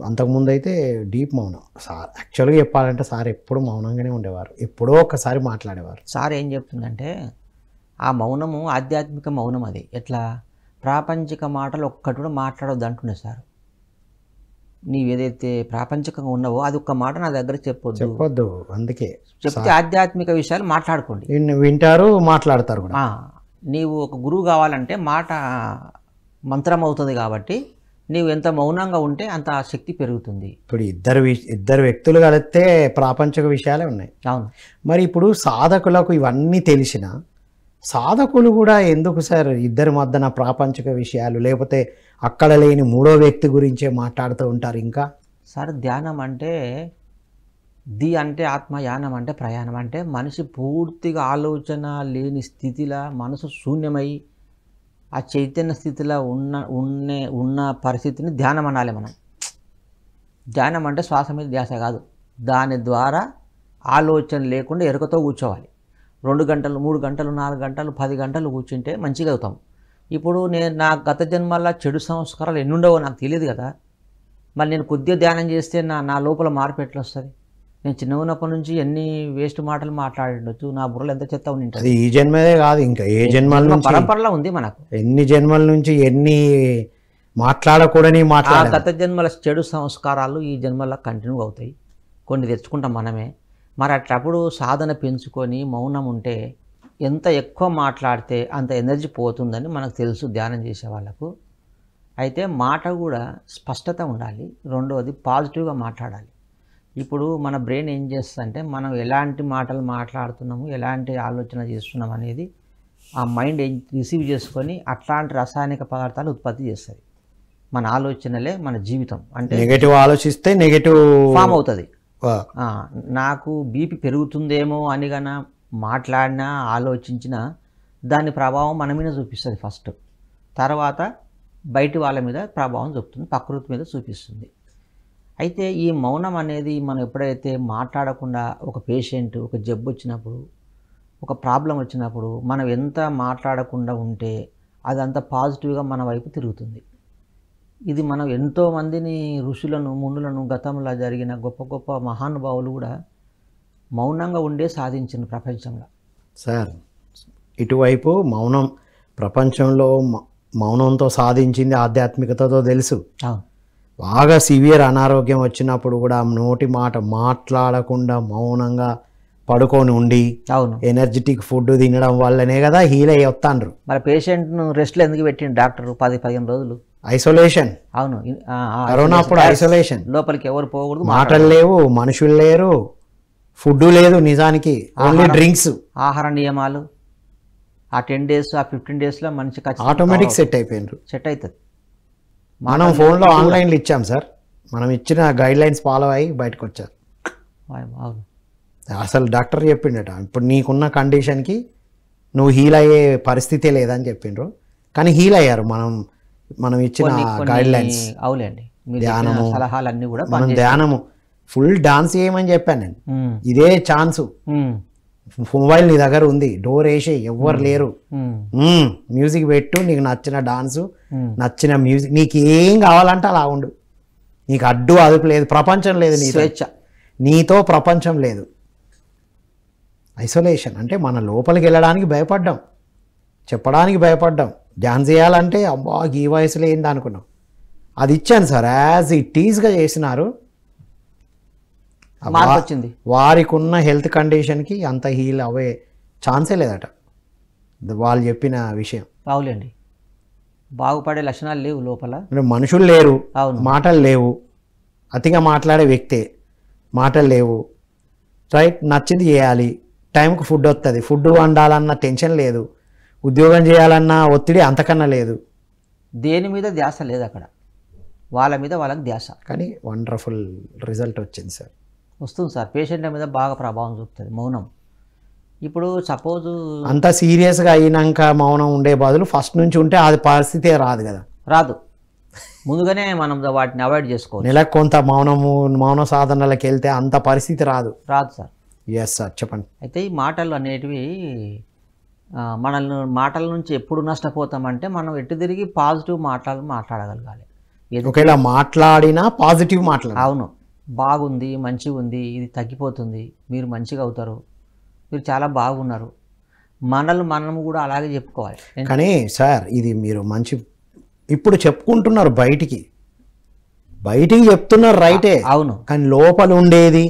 అంతకుముందు అయితే డీప్ మౌనం. సార్ యాక్చువల్గా చెప్పాలంటే సార్ ఎప్పుడు మౌనంగానే ఉండేవారు, ఎప్పుడో ఒకసారి మాట్లాడేవారు. సార్ ఏం చెప్తుందంటే, ఆ మౌనము ఆధ్యాత్మిక మౌనం. అది ఎట్లా, ప్రాపంచిక మాటలు ఒక్కటి కూడా మాట్లాడొద్దు అంటుండే సార్. నీవేదైతే ప్రాపంచికంగా ఉన్నావో అది ఒక్క మాట నా దగ్గర చెప్పొద్దు, అందుకే చెప్తే ఆధ్యాత్మిక విషయాలు మాట్లాడుకోండి. వింటారు, మాట్లాడతారు కూడా. నీవు ఒక గురువు కావాలంటే మాట మంత్రం అవుతుంది కాబట్టి నీవు ఎంత మౌనంగా ఉంటే అంత శక్తి పెరుగుతుంది. ఇప్పుడు ఇద్దరు వ్యక్తులు కలిస్తే ప్రాపంచిక విషయాలే ఉన్నాయి. అవును. మరి ఇప్పుడు సాధకులకు ఇవన్నీ తెలిసిన సాధకులు కూడా ఎందుకు సార్ ఇద్దరి మధ్యన ప్రాపంచిక విషయాలు, లేకపోతే అక్కడ లేని మూడో వ్యక్తి గురించే మాట్లాడుతూ ఉంటారు? ఇంకా సార్ ధ్యానం అంటే అంటే ఆత్మ, యానం అంటే ప్రయాణం. అంటే మనిషి పూర్తిగా ఆలోచన లేని స్థితిలో మనసు శూన్యమై ఆ చైతన్య స్థితిలో ఉన్న పరిస్థితిని ధ్యానం అనాలి మనం. ధ్యానం అంటే శ్వాస మీద ధ్యాస కాదు, దాని ద్వారా ఆలోచన లేకుండా ఎరుకతో కూర్చోవాలి. 2 గంటలు 3 గంటలు 4 గంటలు 10 గంటలు కూర్చుంటే మంచిగా అవుతాం. ఇప్పుడు నా గత జన్మల్లో చెడు సంస్కారాలు ఎన్నుండవో నాకు తెలియదు కదా. మరి నేను కొద్దిగా ధ్యానం చేస్తే నా లోపల మార్పు ఎట్లా వస్తుంది? నేను చిన్న ఉన్నప్పటి నుంచి ఎన్ని వేస్ట్ మాటలు మాట్లాడిండొచ్చు, నా బుర్రలు ఎంత చెత్త ఉంటుంది. అది ఈ జన్మదే కాదు, ఇంకా ఏ జన్మల నుంచి పరంపరలో ఉంది మనకు. ఎన్ని జన్మల నుంచి ఎన్ని మాట్లాడకూడని గత జన్మల చెడు సంస్కారాలు ఈ జన్మలో కంటిన్యూ అవుతాయి, కొన్ని తెచ్చుకుంటాం మనమే. మరి అట్లప్పుడు సాధన పెంచుకొని మౌనం ఉంటే ఎంత ఎక్కువ మాట్లాడితే అంత ఎనర్జీ పోతుందని మనకు తెలుసు ధ్యానం చేసే వాళ్ళకు. అయితే మాట కూడా స్పష్టత ఉండాలి. రెండవది పాజిటివ్గా మాట్లాడాలి. ఇప్పుడు మన బ్రెయిన్ ఏం చేస్తుందంటే, మనం ఎలాంటి మాటలు మాట్లాడుతున్నాము, ఎలాంటి ఆలోచన చేస్తున్నాం అనేది ఆ మైండ్ రిసీవ్ చేసుకొని అట్లాంటి రసాయనిక పదార్థాలు ఉత్పత్తి చేస్తుంది. మన ఆలోచనలే మన జీవితం. అంటే నెగటివ్ ఆలోచిస్తే నెగటివ్ ఫామ్ అవుతుంది. నాకు బీపీ పెరుగుతుందేమో అని గన మాట్లాడినా ఆలోచించినా దాని ప్రభావం మన మీద చూపిస్తుంది ఫస్ట్, తర్వాత బయటి వాళ్ళ మీద ప్రభావం చూపుతుంది, ప్రకృతి మీద చూపిస్తుంది. అయితే ఈ మౌనం అనేది మనం ఎప్పుడైతే మాట్లాడకుండా, ఒక పేషెంట్ ఒక జబ్బు వచ్చినప్పుడు, ఒక ప్రాబ్లం వచ్చినప్పుడు మనం ఎంత మాట్లాడకుండా ఉంటే అదంతా పాజిటివ్గా మన వైపు తిరుగుతుంది. ఇది మనం ఎంతోమందిని ఋషులను మునులను గతంలో జరిగిన గొప్ప గొప్ప మహానుభావులు కూడా మౌనంగా ఉండే సాధించిన ప్రపంచంలో. సార్ ఇటువైపు మౌనం ప్రపంచంలో మౌనంతో సాధించింది ఆధ్యాత్మికతతో తెలుసు. బాగా సివియర్ అనారోగ్యం వచ్చినప్పుడు కూడా నోటి మాట మాట్లాడకుండా మౌనంగా పడుకొని ఉండి ఎనర్జెటిక్ ఫుడ్ తినడం వల్లనే కదా హీల్ అయ్యి వస్తాండ్రు. మరి పేషెంట్ను రెస్ట్లో ఎందుకు పెట్టిండు డాక్టర్? 10-15 రోజులు ఐసోలేషన్. అవును, కరోనా అప్పుడు ఐసోలేషన్, లోపలికి ఎవరు పోకూడదు, మాటలు లేవు, మనుషులు లేరు, ఫుడ్ లేదు, నిజానికి ఓన్లీ డ్రింక్స్, ఆహార నియమాలు ఆ 10 days ఆ 15 daysలో మనిషి ఆటోమేటిక్ సెట్ అయిపోయినారు. సెట్ అవుతుంది. మనం ఫోన్లో ఆన్లైన్లో ఇచ్చాం సార్, మనం ఇచ్చిన గైడ్ లైన్స్ ఫాలో అయ్యి బయటకు వచ్చారు. అవును, అసలు డాక్టర్ చెప్పిండట, ఇప్పుడు నీకున్న కండిషన్కి నువ్వు హీల్ అయ్యే పరిస్థితే లేదని చెప్పిండ్రు, కానీ హీల్ అయ్యారు. మనం ఇచ్చిన గైడ్ లైన్స్, అవునండి, ధ్యానము సలహాలన్నీ కూడా మనం ధ్యానము ఫుల్ డాన్స్ చేయమని చెప్పాను నేను. ఇదే ఛాన్సు, మొబైల్ నీ దగ్గర ఉంది, డోర్ వేసి ఎవ్వరు లేరు, మ్యూజిక్ పెట్టు, నీకు నచ్చిన డాన్సు నచ్చిన మ్యూజిక్, నీకు ఏం కావాలంటే అలా ఉండు, నీకు అడ్డు అదుపు లేదు, ప్రపంచం లేదు, నీ స్వేచ్ఛ, నీతో ప్రపంచం లేదు. ఐసోలేషన్ అంటే మన లోపలికి వెళ్ళడానికి భయపడ్డాం, చెప్పడానికి భయపడ్డాం, ధ్యానం చేయాలంటే అబ్బా ఈ వయసులో ఏంది అనుకున్నాం. అది ఇచ్చాను సార్, యాజ్ ఇట్ ఈజ్గా చేసినారు. వచ్చింది. వారికి ఉన్న హెల్త్ కండిషన్కి అంత హీల్ అవే ఛాన్సే లేదట వాళ్ళు చెప్పిన విషయం. అవునండి, బాగుపడే లక్షణాలు లేవు లోపల. మనుషులు లేరు, మాటలు లేవు, అతిగా మాట్లాడే వ్యక్తే, మాటలు లేవు, రైట్, నచ్చింది చేయాలి, టైంకి ఫుడ్ వస్తుంది, ఫుడ్ వండాలన్న టెన్షన్ లేదు, ఉద్యోగం చేయాలన్న ఒత్తిడి అంతకన్నా లేదు, దేని మీద ధ్యాస లేదు అక్కడ, వాళ్ళ మీద వాళ్ళకి ధ్యాస. కానీ వండర్ఫుల్ రిజల్ట్ వచ్చింది సార్. వస్తుంది సార్, పేషెంట్ల మీద బాగా ప్రభావం చూపుతుంది మౌనం. ఇప్పుడు సపోజు అంత సీరియస్గా అయినాక మౌనం ఉండే బదులు ఫస్ట్ నుంచి ఉంటే అది పరిస్థితే రాదు కదా, రాదు, ముందుగానే మనం వాటిని అవాయిడ్ చేసుకోవాలి. నెలకు కొంత మౌన సాధనలకు వెళ్తే అంత పరిస్థితి రాదు సార్. ఎస్ సార్, చెప్పండి. అయితే ఈ మాటలు అనేటివి మనల్ని మాటల నుంచి ఎప్పుడు నష్టపోతామంటే మనం ఎటు తిరిగి పాజిటివ్ మాట్లాడగలగాలి. ఒకవేళ మాట్లాడినా పాజిటివ్ మాట్లాడాలి. అవును, బాగుంది, మంచిగా ఉంది, ఇది తగ్గిపోతుంది, మీరు మంచిగా అవుతారు, మీరు చాలా బాగున్నారు, మనం కూడా అలాగే చెప్పుకోవాలి. కానీ సార్ ఇది మీరు మంచి ఇప్పుడు చెప్పుకుంటున్నారు, బయటికి చెప్తున్నారు, రైటే. అవును, కానీ లోపల ఉండేది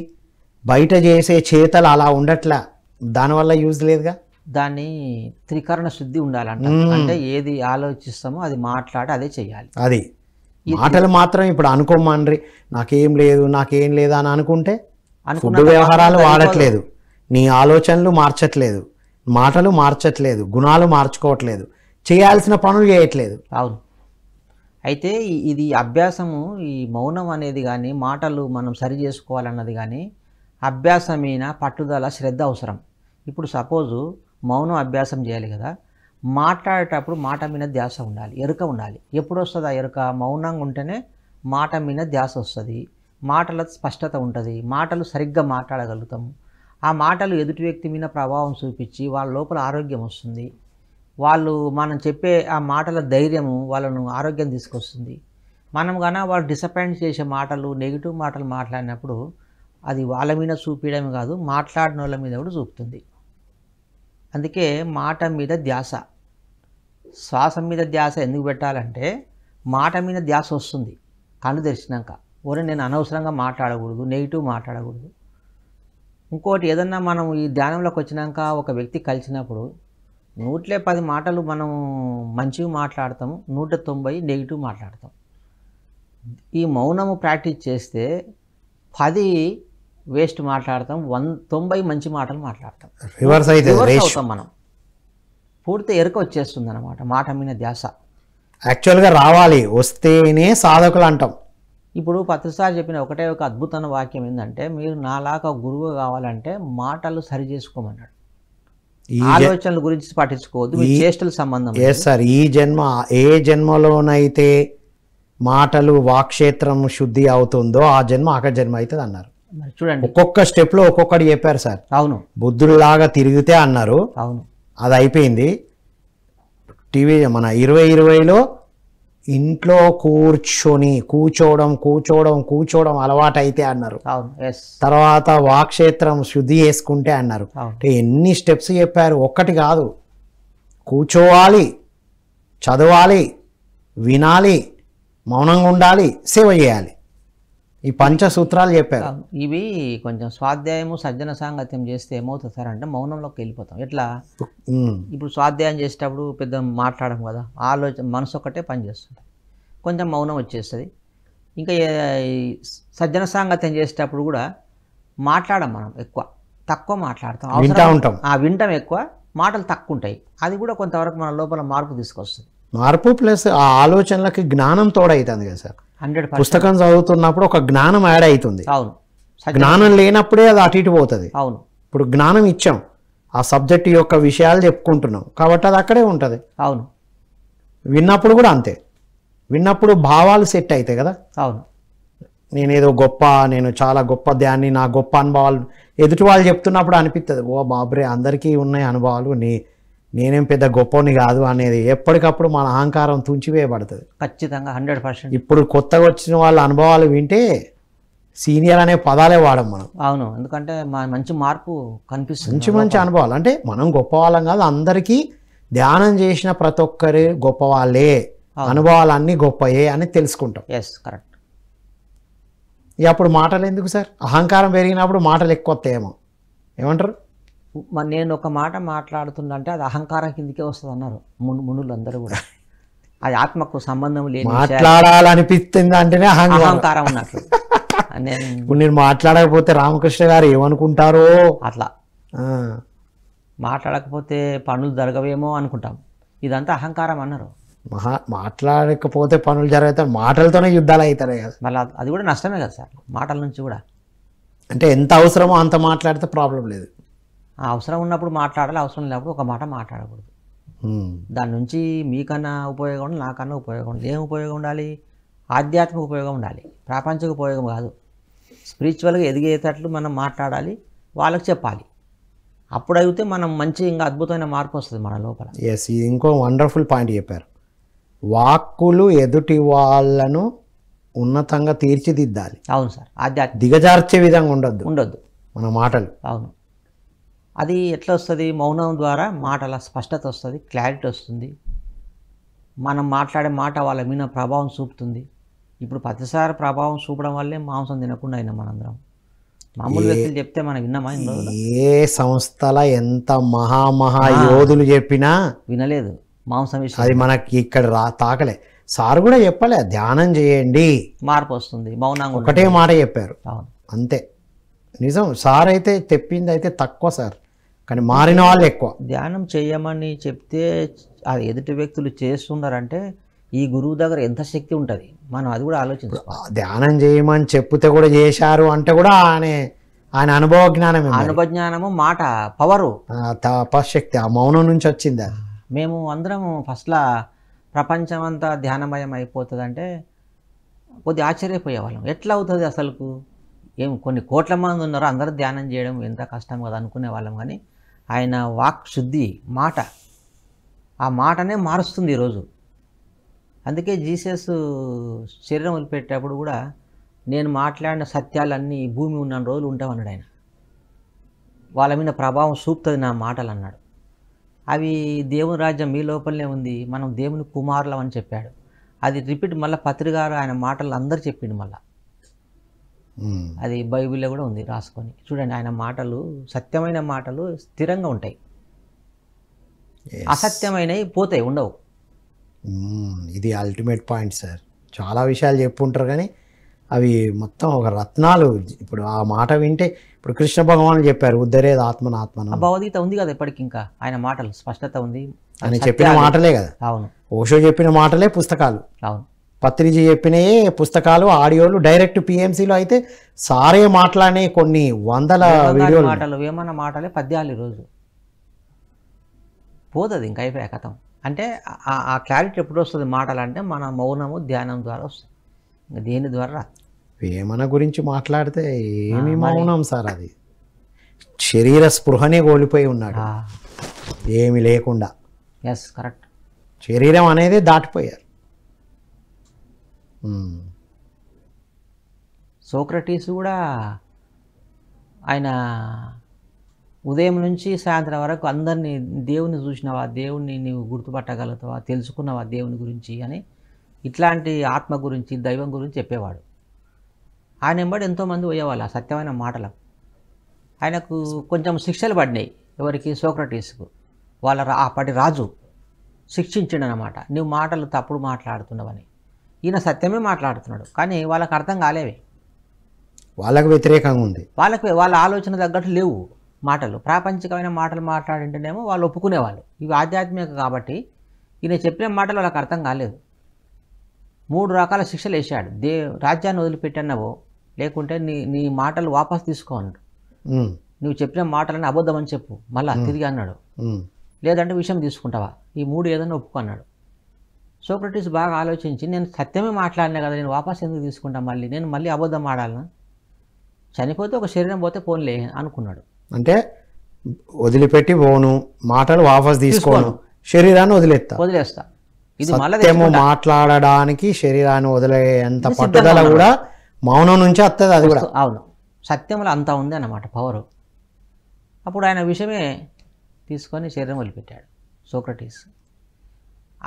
బయట చేసే చేతలు అలా ఉండట్లా, దానివల్ల యూజ్ లేదుగా. దాన్ని త్రికరణ శుద్ధి ఉండాలంట. అంటే ఏది ఆలోచిస్తామో అది మాట్లాడి అదే చెయ్యాలి. అది మాటలు మాత్రం ఇప్పుడు అనుకోమండ్రి, నాకేం లేదు అని అనుకుంటే ఫుడ్ వ్యవహారాలు వాడట్లేదు, నీ ఆలోచనలు మార్చట్లేదు, మాటలు మార్చట్లేదు, గుణాలు మార్చుకోవట్లేదు, చేయాల్సిన పనులు చేయట్లేదు. అవును, అయితే ఇది అభ్యాసము, ఈ మౌనం అనేది కానీ మాటలు మనం సరి చేసుకోవాలన్నది కానీ అభ్యాసమైన పట్టుదల, శ్రద్ధ అవసరం. ఇప్పుడు సపోజు మౌనం అభ్యాసం చేయాలి కదా, మాట్లాడేటప్పుడు మాట మీద ధ్యాస ఉండాలి, ఎరుక ఉండాలి. ఎప్పుడు వస్తుంది ఆ ఎరుక? మౌనంగా ఉంటేనే మాట మీద ధ్యాస వస్తుంది, మాటల స్పష్టత ఉంటుంది, మాటలు సరిగ్గా మాట్లాడగలుగుతాము. ఆ మాటలు ఎదుటి వ్యక్తి మీద ప్రభావం చూపించి వాళ్ళ లోపల ఆరోగ్యం వస్తుంది. మనం చెప్పే ఆ మాటల ధైర్యము వాళ్ళను ఆరోగ్యం తీసుకొస్తుంది. మనం కన్నా వాళ్ళు డిసప్పాయింట్ చేసే మాటలు, నెగిటివ్ మాటలు మాట్లాడినప్పుడు అది వాళ్ళ మీద చూపించడమే కాదు, మాట్లాడిన వాళ్ళ మీద కూడా చూపుతుంది. అందుకే మాట మీద ధ్యాస, శ్వాస మీద ధ్యాస ఎందుకు పెట్టాలంటే మాట మీద ధ్యాస వస్తుంది కళ్ళు తెరిచినాక. నేను అనవసరంగా మాట్లాడకూడదు, నెగిటివ్ మాట్లాడకూడదు. ఇంకోటి, ఏదన్నా మనం ఈ ధ్యానంలోకి వచ్చినాక ఒక వ్యక్తి కలిసినప్పుడు 110 మాటలు మనం మంచివి మాట్లాడతాము, 190 నెగిటివ్ మాట్లాడతాం. ఈ మౌనము ప్రాక్టీస్ చేస్తే 10 వేస్ట్ మాట్లాడతాం, 90 మంచి మాటలు మాట్లాడతాం. రివర్స్ అవుతాం మనం, పూర్తి ఎరుక వచ్చేస్తుంది అన్నమాట మాట మీద ధ్యాస. యాక్చువల్గా రావాలి, వస్తేనే సాధకులు అంటాం. ఇప్పుడు పత్రిసారి చెప్పిన ఒకటే ఒక అద్భుతమైన వాక్యం ఏంటంటే, మీరు నాలాగా గురువు కావాలంటే మాటలు సరి చేసుకోమన్నాడు. ఆలోచనల గురించి పట్టించుకోవద్దు, మీ చేష్టల సంబంధం. సార్, ఈ జన్మ ఏ జన్మలోనైతే మాటలు వాక్క్షేత్రం శుద్ధి అవుతుందో ఆ జన్మ ఆక జన్మ అవుతుంది అన్నారు. చూడండి, ఒక్కొక్క స్టెప్ లో ఒక్కొక్కటి చెప్పారు సార్. అవును, బుద్ధుడిలాగా తిరిగితే అన్నారు. అవును, అది అయిపోయింది. టీవీ మన 2020లో ఇంట్లో కూర్చోవడం అలవాటు అయితే అన్నారు. తర్వాత వాక్క్షేత్రం శుద్ధి చేసుకుంటే అన్నారు. అంటే ఎన్ని స్టెప్స్ చెప్పారు, ఒక్కటి కాదు. కూర్చోవాలి, చదవాలి, వినాలి, మౌనంగా ఉండాలి, సేవ చేయాలి, ఈ పంచసూత్రాలు చెప్పారు. ఇవి కొంచెం స్వాధ్యాయము, సజ్జన సాంగత్యం చేస్తే ఏమవుతుంది సార్ అంటే మౌనంలోకి వెళ్ళిపోతాం. ఎట్లా? ఇప్పుడు స్వాధ్యాయం చేసేటప్పుడు పెద్ద మాట్లాడడం కదా, మనసు ఒక్కటే పని చేస్తుంది, కొంచెం మౌనం వచ్చేస్తుంది. ఇంకా సజ్జన సాంగత్యం చేసేటప్పుడు కూడా మాట్లాడం, మనం ఎక్కువ తక్కువ మాట్లాడతాం, వింటాం, వింటాం ఎక్కువ, మాటలు తక్కువ ఉంటాయి. అది కూడా కొంతవరకు మన లోపల మార్పు తీసుకొస్తుంది. మార్పు ప్లస్ ఆ ఆలోచనలకి జ్ఞానం తోడవుతుంది కదా సార్. 100%. పుస్తకం చదువుతున్నప్పుడు ఒక జ్ఞానం యాడ్ అవుతుంది. అవును, జ్ఞానం లేనప్పుడే అది అటు ఇటు పోతుంది. అవును, ఇప్పుడు జ్ఞానం ఇచ్చాం, ఆ సబ్జెక్ట్ యొక్క విషయాలు చెప్పుకుంటున్నాం కాబట్టి అది అక్కడే ఉంటుంది. అవును, విన్నప్పుడు కూడా అంతే, విన్నప్పుడు భావాలు సెట్ అవుతాయి కదా. అవును, నేనేదో గొప్ప, నేను చాలా గొప్ప ధ్యాన్ని, నా గొప్ప అనుభవాలు ఎదుటి వాళ్ళు చెప్తున్నప్పుడు అనిపిస్తుంది, ఓ బాబరే అందరికీ ఉన్నాయి అనుభవాలు, నేనేం పెద్ద గొప్పని కాదు అనేది ఎప్పటికప్పుడు మన అహంకారం తుంచివేయబడుతుంది. ఖచ్చితంగా 100%. ఇప్పుడు కొత్తగా వచ్చిన వాళ్ళ అనుభవాలు వింటే సీనియర్ అనే పదాలే వాడం మనం. అవును, ఎందుకంటే మంచి మార్పు కనిపిస్తుంది. మంచి మంచి అనుభవాలు అంటే మనం గొప్ప వాళ్ళం కాదు, అందరికీ ధ్యానం చేసిన ప్రతి ఒక్కరు గొప్ప వాళ్ళే, అనుభవాలన్నీ గొప్పయే అని తెలుసుకుంటాం. Yes, correct. ఇక అప్పుడు మాటలు ఎందుకు సార్? అహంకారం పెరిగినప్పుడు మాటలు ఎక్కువ వస్తాయేమో, ఏమంటారు? నేను ఒక మాట మాట్లాడుతుందంటే అది అహంకారం కిందకే వస్తుంది అన్నారు మునులు అందరూ కూడా. అది ఆత్మకు సంబంధం లేని మాట్లాడాలనిపిస్తుంది అంటేనే అహంకారం ఉన్నట్లు. ఇప్పుడు నేను మాట్లాడకపోతే రామకృష్ణ గారు ఏమనుకుంటారో అట్లా, మాట్లాడకపోతే పనులు జరగవేమో అనుకుంటాం. ఇదంతా అహంకారం అన్నారు. మాట్లాడకపోతే పనులు జరుగుతాయి, మాటలతోనే యుద్ధాలు అవుతాయి కదా. మళ్ళీ అది కూడా నష్టమే కదా సార్, మాటల నుంచి కూడా. అంటే ఎంత అవసరమో అంత మాట్లాడితే ప్రాబ్లం లేదు. అవసరం ఉన్నప్పుడు మాట్లాడాలి, అవసరం లేనప్పుడు ఒక మాట మాట్లాడకూడదు. దాని నుంచి మీకన్నా ఉపయోగం ఉండాలి, నాకన్నా ఉపయోగం ఉండాలి. ఏం ఉపయోగం ఉండాలి? ఆధ్యాత్మిక ఉపయోగం ఉండాలి, ప్రాపంచిక ఉపయోగం కాదు. స్పిరిచువల్గా ఎదిగేటట్లు మనం మాట్లాడాలి, వాళ్ళకి చెప్పాలి. అప్పుడు అయితే మనం మంచి ఇంకా అద్భుతమైన మార్పు వస్తుంది మన లోపల. ఎస్, ఇది ఇంకో వండర్ఫుల్ పాయింట్ చెప్పారు. వాక్కులు ఎదుటి వాళ్ళను ఉన్నతంగా తీర్చిదిద్దాలి. అవును సార్, ఆధ్యాత్మిక దిగజార్చే విధంగా ఉండొద్దు మన మాటలు. అవును, అది ఎట్లా వస్తుంది? మౌనం ద్వారా మాటల స్పష్టత వస్తుంది, క్లారిటీ వస్తుంది. మనం మాట్లాడే మాట వాళ్ళ మీద ప్రభావం చూపుతుంది. ఇప్పుడు ప్రతిసారి ప్రభావం చూపడం వల్లే మాంసం తినకుండా అయినా మనందరం. మామూలు వ్యక్తులు చెప్తే మనం విన్నామా? ఏ సంస్థల ఎంత మహా యోధులు చెప్పినా వినలేదు మాంసం విషయం. అది మనకి ఇక్కడ తాకలే. సార్ కూడా చెప్పలే ధ్యానం చేయండి మార్పు వస్తుంది, మౌనంగా ఒకటే మాట చెప్పారు. అవును, అంతే. నిజం, సార్ అయితే తెప్పింది అయితే తక్కువ సార్, కానీ మారిన వాళ్ళు ఎక్కువ. ధ్యానం చేయమని చెప్తే అది ఎదుటి వ్యక్తులు చేస్తున్నారంటే ఈ గురువు దగ్గర ఎంత శక్తి ఉంటుంది మనం అది కూడా ఆలోచించుకోవాలి. ధ్యానం చేయమని చెప్తే కూడా చేశారు అంటే కూడా ఆయన అనుభవ జ్ఞానమే. అనుభవ జ్ఞానము, మాట పవరు, తపశక్తి ఆ మౌనం నుంచి వచ్చింది. మేము అందరం ఫస్ట్లో ప్రపంచం అంతా ధ్యానమయం అయిపోతుందంటే కొద్దిగా ఆశ్చర్యపోయేవాళ్ళం. ఎట్లా అవుతుంది అసలుకు? కొన్ని కోట్ల మంది ఉన్నారు, అందరూ ధ్యానం చేయడం ఎంత కష్టం కదా అనుకునేవాళ్ళం. కానీ ఆయన వాక్ శుద్ధి, మాట, ఆ మాటనే మారుస్తుంది ఈరోజు. అందుకే జీసస్ శరీరం వదిలిపెట్టేటప్పుడు కూడా నేను మాట్లాడిన సత్యాలన్నీ భూమి ఉన్న రోజులు ఉంటామన్నాడు ఆయన. వాళ్ళ మీద ప్రభావం చూపుతుంది నా మాటలు అన్నాడు. అవి దేవుని రాజ్యం మీ లోపలనే ఉంది, మనం దేవుని కుమారులం అని చెప్పాడు. అది రిపీట్ మళ్ళీ పత్రికారు ఆయన మాటలు అందరు చెప్పిండు మళ్ళీ. అది బైబిల్లో కూడా ఉంది, రాసుకొని చూడండి. ఆయన మాటలు సత్యమైన మాటలు స్థిరంగా ఉంటాయి, అసత్యమైనవి పోతాయి, ఉండవు. ఇది అల్టిమేట్ పాయింట్ సార్. చాలా విషయాలు చెప్పుంటారు కానీ అవి మొత్తం ఒక రత్నాలు. ఇప్పుడు ఆ మాట వింటే ఇప్పుడు కృష్ణ భగవానుడు చెప్పారు, ఉద్ధరేది ఆత్మన ఆత్మన. భగవద్గీత ఉంది కదా ఇప్పటికి, ఇంకా ఆయన మాటలు స్పష్టత ఉంది. ఆయన చెప్పిన మాటలే కదా. అవును, ఓషో చెప్పిన మాటలే పుస్తకాలు. అవును, పత్రిజీ చెప్పినయే పుస్తకాలు, ఆడియోలు. డైరెక్ట్ పిఎంసీలో అయితే సారే మాట్లాడే కొన్ని వందల వీడియోలు, మాటలు, వేమన్న మాటలే పద్యాలు ఈరోజు పోతుంది. ఇంకా అయిపోయా కథం. అంటే ఆ క్లారిటీ ఎప్పుడు వస్తుంది మాటలు అంటే మన మౌనము, ధ్యానం ద్వారా వస్తుంది. ఇంకా దేని ద్వారా? వేమన గురించి మాట్లాడితే ఏమి మౌనం సార్, అది శరీర స్పృహనే కోల్పోయి ఉన్నాడు, ఏమి లేకుండా. Yes, correct. శరీరం అనేది దాటిపోయారు. సోక్రటీస్ కూడా ఆయన ఉదయం నుంచి సాయంత్రం వరకు అందరినీ దేవుని చూసినావా, దేవుణ్ణి నీవు గుర్తుపట్టగలుగుతావా, తెలుసుకున్నావా దేవుని గురించి అని, ఇట్లాంటి ఆత్మ గురించి, దైవం గురించి చెప్పేవాడు. ఆయన వెంబడి ఎంతోమంది పోయేవాళ్ళు ఆ సత్యమైన మాటలకు. ఆయనకు కొంచెం శిక్షలు పడినాయి. ఎవరికి? సోక్రటీస్కు. అప్పటి రాజు శిక్షించాడు అన్నమాట, నువ్వు మాటలు తప్పుడు మాట్లాడుతున్నావని. ఈయన సత్యమే మాట్లాడుతున్నాడు కానీ వాళ్ళకి అర్థం కాలేవి, వాళ్ళకు వ్యతిరేకంగా ఉంది, వాళ్ళ ఆలోచన తగ్గట్టు లేవు. మాటలు, ప్రాపంచికమైన మాటలు మాట్లాడింటేనేమో వాళ్ళు ఒప్పుకునేవాళ్ళు. ఇవి ఆధ్యాత్మిక కాబట్టి ఈయన చెప్పిన మాటలు వాళ్ళకి అర్థం కాలేదు. 3 రకాల శిక్షలు వేసాడు. రాజ్యాన్ని వదిలిపెట్టన్నావో, లేకుంటే నీ నీ మాటలు వాపసు తీసుకో అన్నాడు. నువ్వు చెప్పిన మాటలని అబద్ధం అని చెప్పు మళ్ళా తిరిగి అన్నాడు. లేదంటే విషయం తీసుకుంటావా, ఈ 3 ఏదైనా ఒప్పుకో అన్నాడు. సోక్రటీస్ బాగా ఆలోచించి, నేను సత్యమే మాట్లాడినా కదా, నేను వాపసు ఎందుకు తీసుకుంటా, నేను మళ్ళీ అబద్ధం ఆడాలనా, చనిపోతే ఒక శరీరం పోతే పోన్లే అనుకున్నాడు. అంటే వదిలిపెట్టి పోను, మాటలు వాపసు తీసుకోను, శరీరాన్ని వదిలేస్తా. ఇది సత్యము మాట్లాడడానికి శరీరాన్ని వదిలేంత పట్టుదల కూడా మౌనం నుంచి వస్తుంది. అది కూడా అవును, సత్యంలో అంతా ఉంది అన్నమాట పవరు. అప్పుడు ఆయన విషయమే తీసుకొని శరీరం వదిలిపెట్టాడు సోక్రటీస్.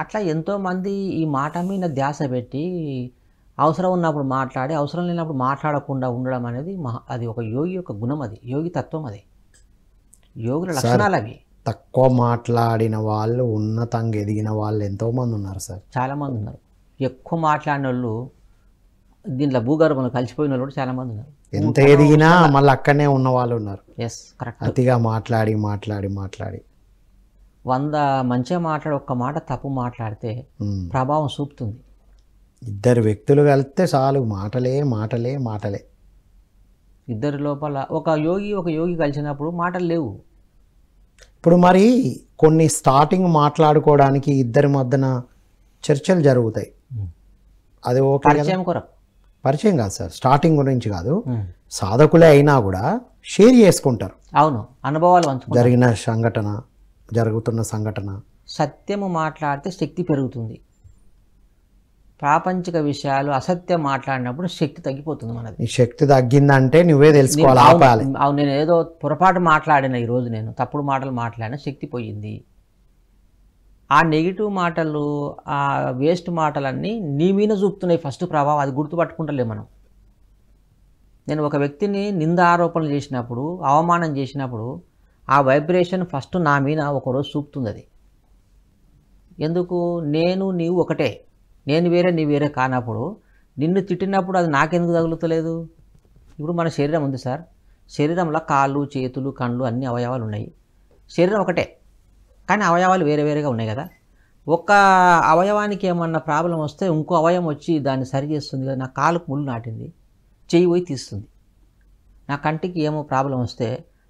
అట్లా ఎంతోమంది ఈ మాట మీద ధ్యాస పెట్టి అవసరం ఉన్నప్పుడు మాట్లాడి అవసరం లేనప్పుడు మాట్లాడకుండా ఉండడం అనేది అది ఒక యోగి యొక్క గుణం, అది యోగి తత్వం, అది యోగుల లక్షణాలు అవి. తక్కువ మాట్లాడిన వాళ్ళు ఉన్నతంగా ఎదిగిన వాళ్ళు ఎంతోమంది ఉన్నారు సార్, చాలామంది ఉన్నారు. ఎక్కువ మాట్లాడిన వాళ్ళు దీంట్లో భూగర్భంలో కలిసిపోయిన వాళ్ళు కూడా చాలామంది ఉన్నారు. ఎంత ఎదిగినా మళ్ళీ అక్కడనే ఉన్న వాళ్ళు ఉన్నారు. Yes, correct. అతిగా మాట్లాడి మాట్లాడి మాట్లాడి 100 మంచిగా మాట్లాడి ఒక్క మాట తప్పు మాట్లాడితే ప్రభావం చూపుతుంది. 2 వ్యక్తులు కలిస్తే చాలు, మాటలే మాటలే మాటలే. ఇద్దరి లోపల ఒక యోగి కలిసినప్పుడు మాటలు లేవు. ఇప్పుడు మరి కొన్ని స్టార్టింగ్ మాట్లాడుకోవడానికి ఇద్దరి మధ్యన చర్చలు జరుగుతాయి, అది ఓకే. పరిచయం కొరకు, పరిచయం కాదు సార్, స్టార్టింగ్ గురించి కాదు, సాధకులే అయినా కూడా షేర్ చేసుకుంటారు. అవును, అనుభవాలు పంచుకుంటారు. జరుగుతున్న సంఘటన. సత్యము మాట్లాడితే శక్తి పెరుగుతుంది. ప్రాపంచిక విషయాలు అసత్యం మాట్లాడినప్పుడు శక్తి తగ్గిపోతుంది మనది. ఈ శక్తి తగ్గిందంటే నువ్వే తెలుసుకోవాలి, ఆపాలి. అవును, నేను ఏదో పొరపాటు మాట్లాడిన, ఈరోజు నేను తప్పుడు మాటలు మాట్లాడిన, శక్తి పోయింది. ఆ నెగిటివ్ మాటలు, ఆ వేస్ట్ మాటలన్నీ నీ మీద చూపుతున్నాయి ఫస్ట్ ప్రభావం, అది గుర్తుపట్టుకుంటలే మనం. నేను ఒక వ్యక్తిని నింద ఆరోపణలు చేసినప్పుడు, అవమానం చేసినప్పుడు ఆ వైబ్రేషన్ ఫస్ట్ నా మీద ఒకరోజు చూపుతుంది. అది ఎందుకు, నీవు ఒకటే, నేను వేరే నీ వేరే కానప్పుడు నిన్ను తిట్టినప్పుడు అది నాకెందుకు తగులుతలేదు? ఇప్పుడు మన శరీరం ఉంది సార్, శరీరంలో కాళ్ళు చేతులు కళ్ళు అన్ని అవయవాలు ఉన్నాయి. శరీరం ఒకటే కానీ అవయవాలు వేరే వేరేగా ఉన్నాయి కదా. ఒక అవయవానికి ఏమన్నా ప్రాబ్లం వస్తే ఇంకో అవయవం వచ్చి దాన్ని సరి చేస్తుంది కదా. నా కాలుకు ముళ్ళు నాటింది, చెయ్యి పోయి తీస్తుంది. నా కంటికి ఏమో ప్రాబ్లం వస్తే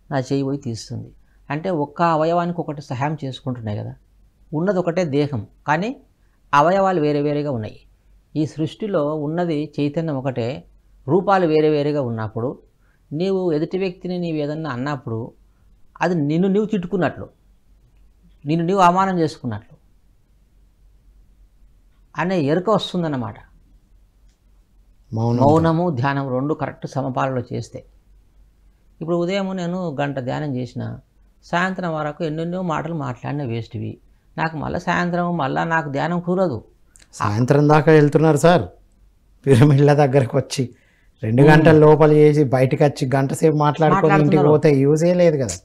నా చెయ్యి పోయి తీస్తుంది. అంటే ఒక్క అవయవానికి ఒకటి సహాయం చేసుకుంటున్నాయి కదా. ఉన్నది ఒకటే దేహం కానీ అవయవాలు వేరే వేరేగా ఉన్నాయి. ఈ సృష్టిలో ఉన్నది చైతన్యం ఒకటే, రూపాలు వేరే వేరేగా ఉన్నప్పుడు నీవు ఎదుటి వ్యక్తిని నీవు ఏదన్నా అన్నప్పుడు అది నిన్ను నీవు తిట్టుకున్నట్లు, నిన్ను నీవు అవమానం చేసుకున్నట్లు అనే ఎరుక వస్తుందన్నమాట. మౌనము ధ్యానం 2 కరెక్ట్ సమపాలలో చేస్తే. ఇప్పుడు ఉదయం నేను 1 గంట ధ్యానం చేసిన, సాయంత్రం వరకు ఎన్నెన్నో మాటలు మాట్లాడిన వేస్ట్వి. నాకు మళ్ళీ సాయంత్రం నాకు ధ్యానం కుదరదు. సాయంత్రం దాకా వెళ్తున్నారు సార్, పిరమిడ్ల దగ్గరకు వచ్చి 2 గంటల లోపల చేసి బయటకు వచ్చి గంట సేపు మాట్లాడుకొని ఇంటికి పోతే యూజే లేదు కదా.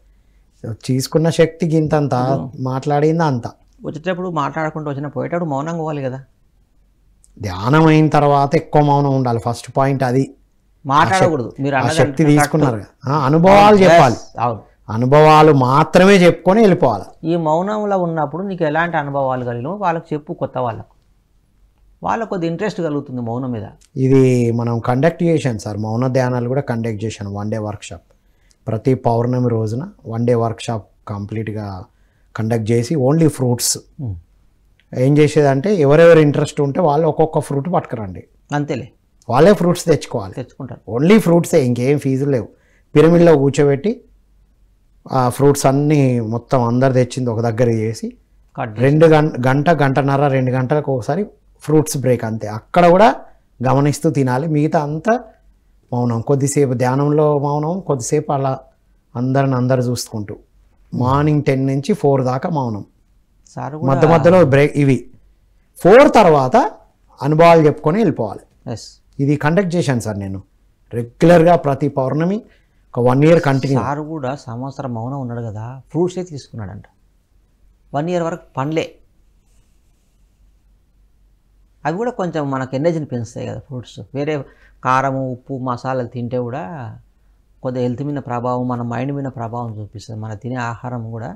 తీసుకున్న శక్తికి ఇంతంత, మాట్లాడింది అంత. వచ్చేటప్పుడు మాట్లాడకుండా పోయేటప్పుడు మౌనంగా పోవాలి కదా. ధ్యానం అయిన తర్వాత ఎక్కువ మౌనం ఉండాలి, ఫస్ట్ పాయింట్ అది. మాట్లాడకూడదు. మీరు శక్తి తీసుకున్నారు కదా, అనుభవాలు చెప్పాలి. అనుభవాలు మాత్రమే చెప్పుకొని వెళ్ళిపోవాలి. ఈ మౌనంలో ఉన్నప్పుడు నీకు ఎలాంటి అనుభవాలు కలిగినో వాళ్ళకి చెప్పు, కొత్త వాళ్ళకు కొద్ది ఇంట్రెస్ట్ కలుగుతుంది మౌనం మీద. ఇది మనం కండక్ట్ చేశాను సార్, మౌన ధ్యానాలు కూడా కండక్ట్ చేశాను. 1 డే వర్క్షాప్, ప్రతి పౌర్ణమి రోజున 1 డే వర్క్షాప్ కంప్లీట్గా కండక్ట్ చేసి ఓన్లీ ఫ్రూట్స్. ఏం చేసేదంటే ఎవరెవరు ఇంట్రెస్ట్ ఉంటే వాళ్ళు ఒక్కొక్క ఫ్రూట్ పట్టుకురండి, అంతేలే, వాళ్ళే ఫ్రూట్స్ తెచ్చుకుంటారు. ఓన్లీ ఫ్రూట్సే, ఇంకేం ఫీజులు లేవు. పిరమిడ్లో కూర్చోబెట్టి ఆ ఫ్రూట్స్ అన్నీ మొత్తం అందరు తెచ్చింది ఒక దగ్గర చేసి 2 గంటలకు ఒకసారి ఫ్రూట్స్ బ్రేక్, అంతే. అక్కడ కూడా గమనిస్తూ తినాలి. మిగతా అంతా మౌనం, కొద్దిసేపు ధ్యానంలో మౌనం, కొద్దిసేపు అలా అందరు చూసుకుంటూ. మార్నింగ్ 10 నుంచి 4 దాకా మౌనం, మధ్యలో బ్రేక్. ఇవి 4 తర్వాత అనుభవాలు చెప్పుకొని వెళ్ళిపోవాలి. ఇది కండక్ట్ చేశాను సార్ నేను రెగ్యులర్గా ప్రతి పౌర్ణమి ఒక 1 ఇయర్ కంటిన్యూ. సార్ కూడా సంవత్సరం మౌనం ఉన్నాడు కదా, ఫ్రూట్సే తీసుకున్నాడంట. 1 ఇయర్ వరకు పండ్లే. అవి కూడా కొంచెం మనకు ఎనర్జీని పెంచుతాయి కదా ఫ్రూట్స్. వేరే కారము ఉప్పు మసాలాలు తింటే కూడా కొద్దిగా హెల్త్ మీద ప్రభావం, మన మైండ్ మీద ప్రభావం చూపిస్తుంది. మన తినే ఆహారం కూడా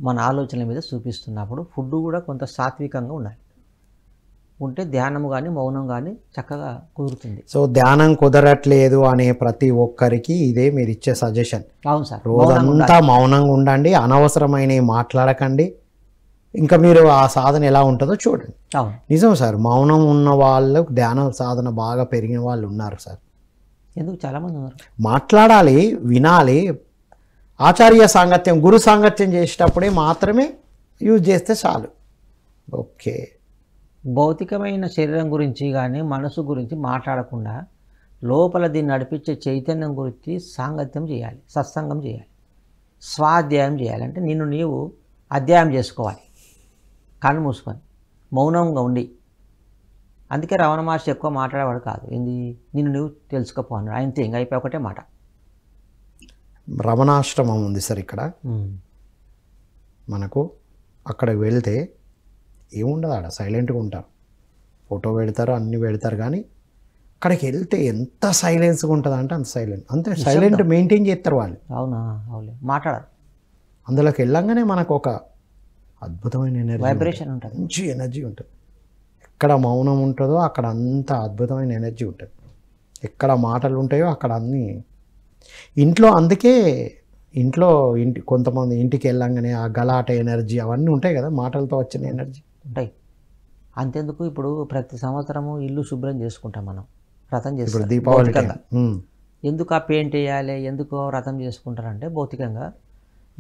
మన ఆలోచనల మీద చూపిస్తున్నప్పుడు ఫుడ్ కూడా కొంత సాత్వికంగా ఉండాలి. ఉంటే ధ్యానం కానీ మౌనం కానీ చక్కగా కుదురుతుంది. సో ధ్యానం కుదరట్లేదు అనే ప్రతి ఒక్కరికి ఇదే మీరు ఇచ్చే సజెషన్. అవును సార్, రోజంతా మౌనంగా ఉండండి, అనవసరమైనవి మాట్లాడకండి, ఇంకా మీరు ఆ సాధన ఎలా ఉంటుందో చూడండి. అవును, నిజం సార్, మౌనం ఉన్న వాళ్ళు ధ్యాన సాధన బాగా పెరిగిన వాళ్ళు ఉన్నారు సార్. ఎందుకు చాలామంది ఉన్నారు. మాట్లాడాలి, వినాలి, ఆచార్య సాంగత్యం, గురు సాంగత్యం చేసేటప్పుడే మాత్రమే యూజ్ చేస్తే చాలు. ఓకే, భౌతికమైన శరీరం గురించి కానీ మనసు గురించి మాట్లాడకుండా లోపల దీన్ని నడిపించే చైతన్యం గురించి సాంగత్యం చేయాలి, సత్సంగం చేయాలి, స్వాధ్యాయం చేయాలి. అంటే నిన్ను నీవు అధ్యాయం చేసుకోవాలి కళ్ళు మూసుకొని మౌనంగా ఉండి. అందుకే రమణ మహర్షి ఎక్కువ మాట్లాడేవాడు కాదు. ఏంది, నిన్ను నువ్వు తెలుసుకోపో అన్నాడు. ఆయన ఇంక అయిపోయి ఒకటే మాట. రమణాశ్రమం ఉంది సార్ ఇక్కడ మనకు. అక్కడికి వెళ్తే ఏముండదు, ఆడ సైలెంట్గా ఉంటారు, ఫోటో పెడతారు, అన్నీ పెడతారు, కానీ అక్కడికి వెళ్తే ఎంత సైలెన్స్గా ఉంటుంది అంటే అంత సైలెంట్, అంతే సైలెంట్ మెయింటైన్ చేస్తారు వాళ్ళు. అవునా, అవులే, మాట్లాడరు. అందులోకి వెళ్ళంగానే మనకు ఒక అద్భుతమైన ఎనర్జీ, వైబ్రేషన్ ఉంటుంది, మంచి ఎనర్జీ ఉంటుంది. ఎక్కడ మౌనం ఉంటుందో అక్కడ అంత అద్భుతమైన ఎనర్జీ ఉంటుంది. ఎక్కడ మాటలు ఉంటాయో అక్కడ అన్నీ. ఇంట్లో అందుకే కొంతమంది ఇంటికి వెళ్ళంగానే ఆ గలాట ఎనర్జీ అవన్నీ ఉంటాయి కదా, మాటలతో వచ్చిన ఎనర్జీ ఉంటాయి. అంతెందుకు, ఇప్పుడు ప్రతి సంవత్సరము ఇల్లు శుభ్రం చేసుకుంటాం మనం, వ్రతం ఇప్పుడు చేసుకుంటాం దీపావళి భౌతికంగా. ఎందుకు ఆ పెయింట్ వేయాలి, ఎందుకు వ్రతం చేసుకుంటారంటే భౌతికంగా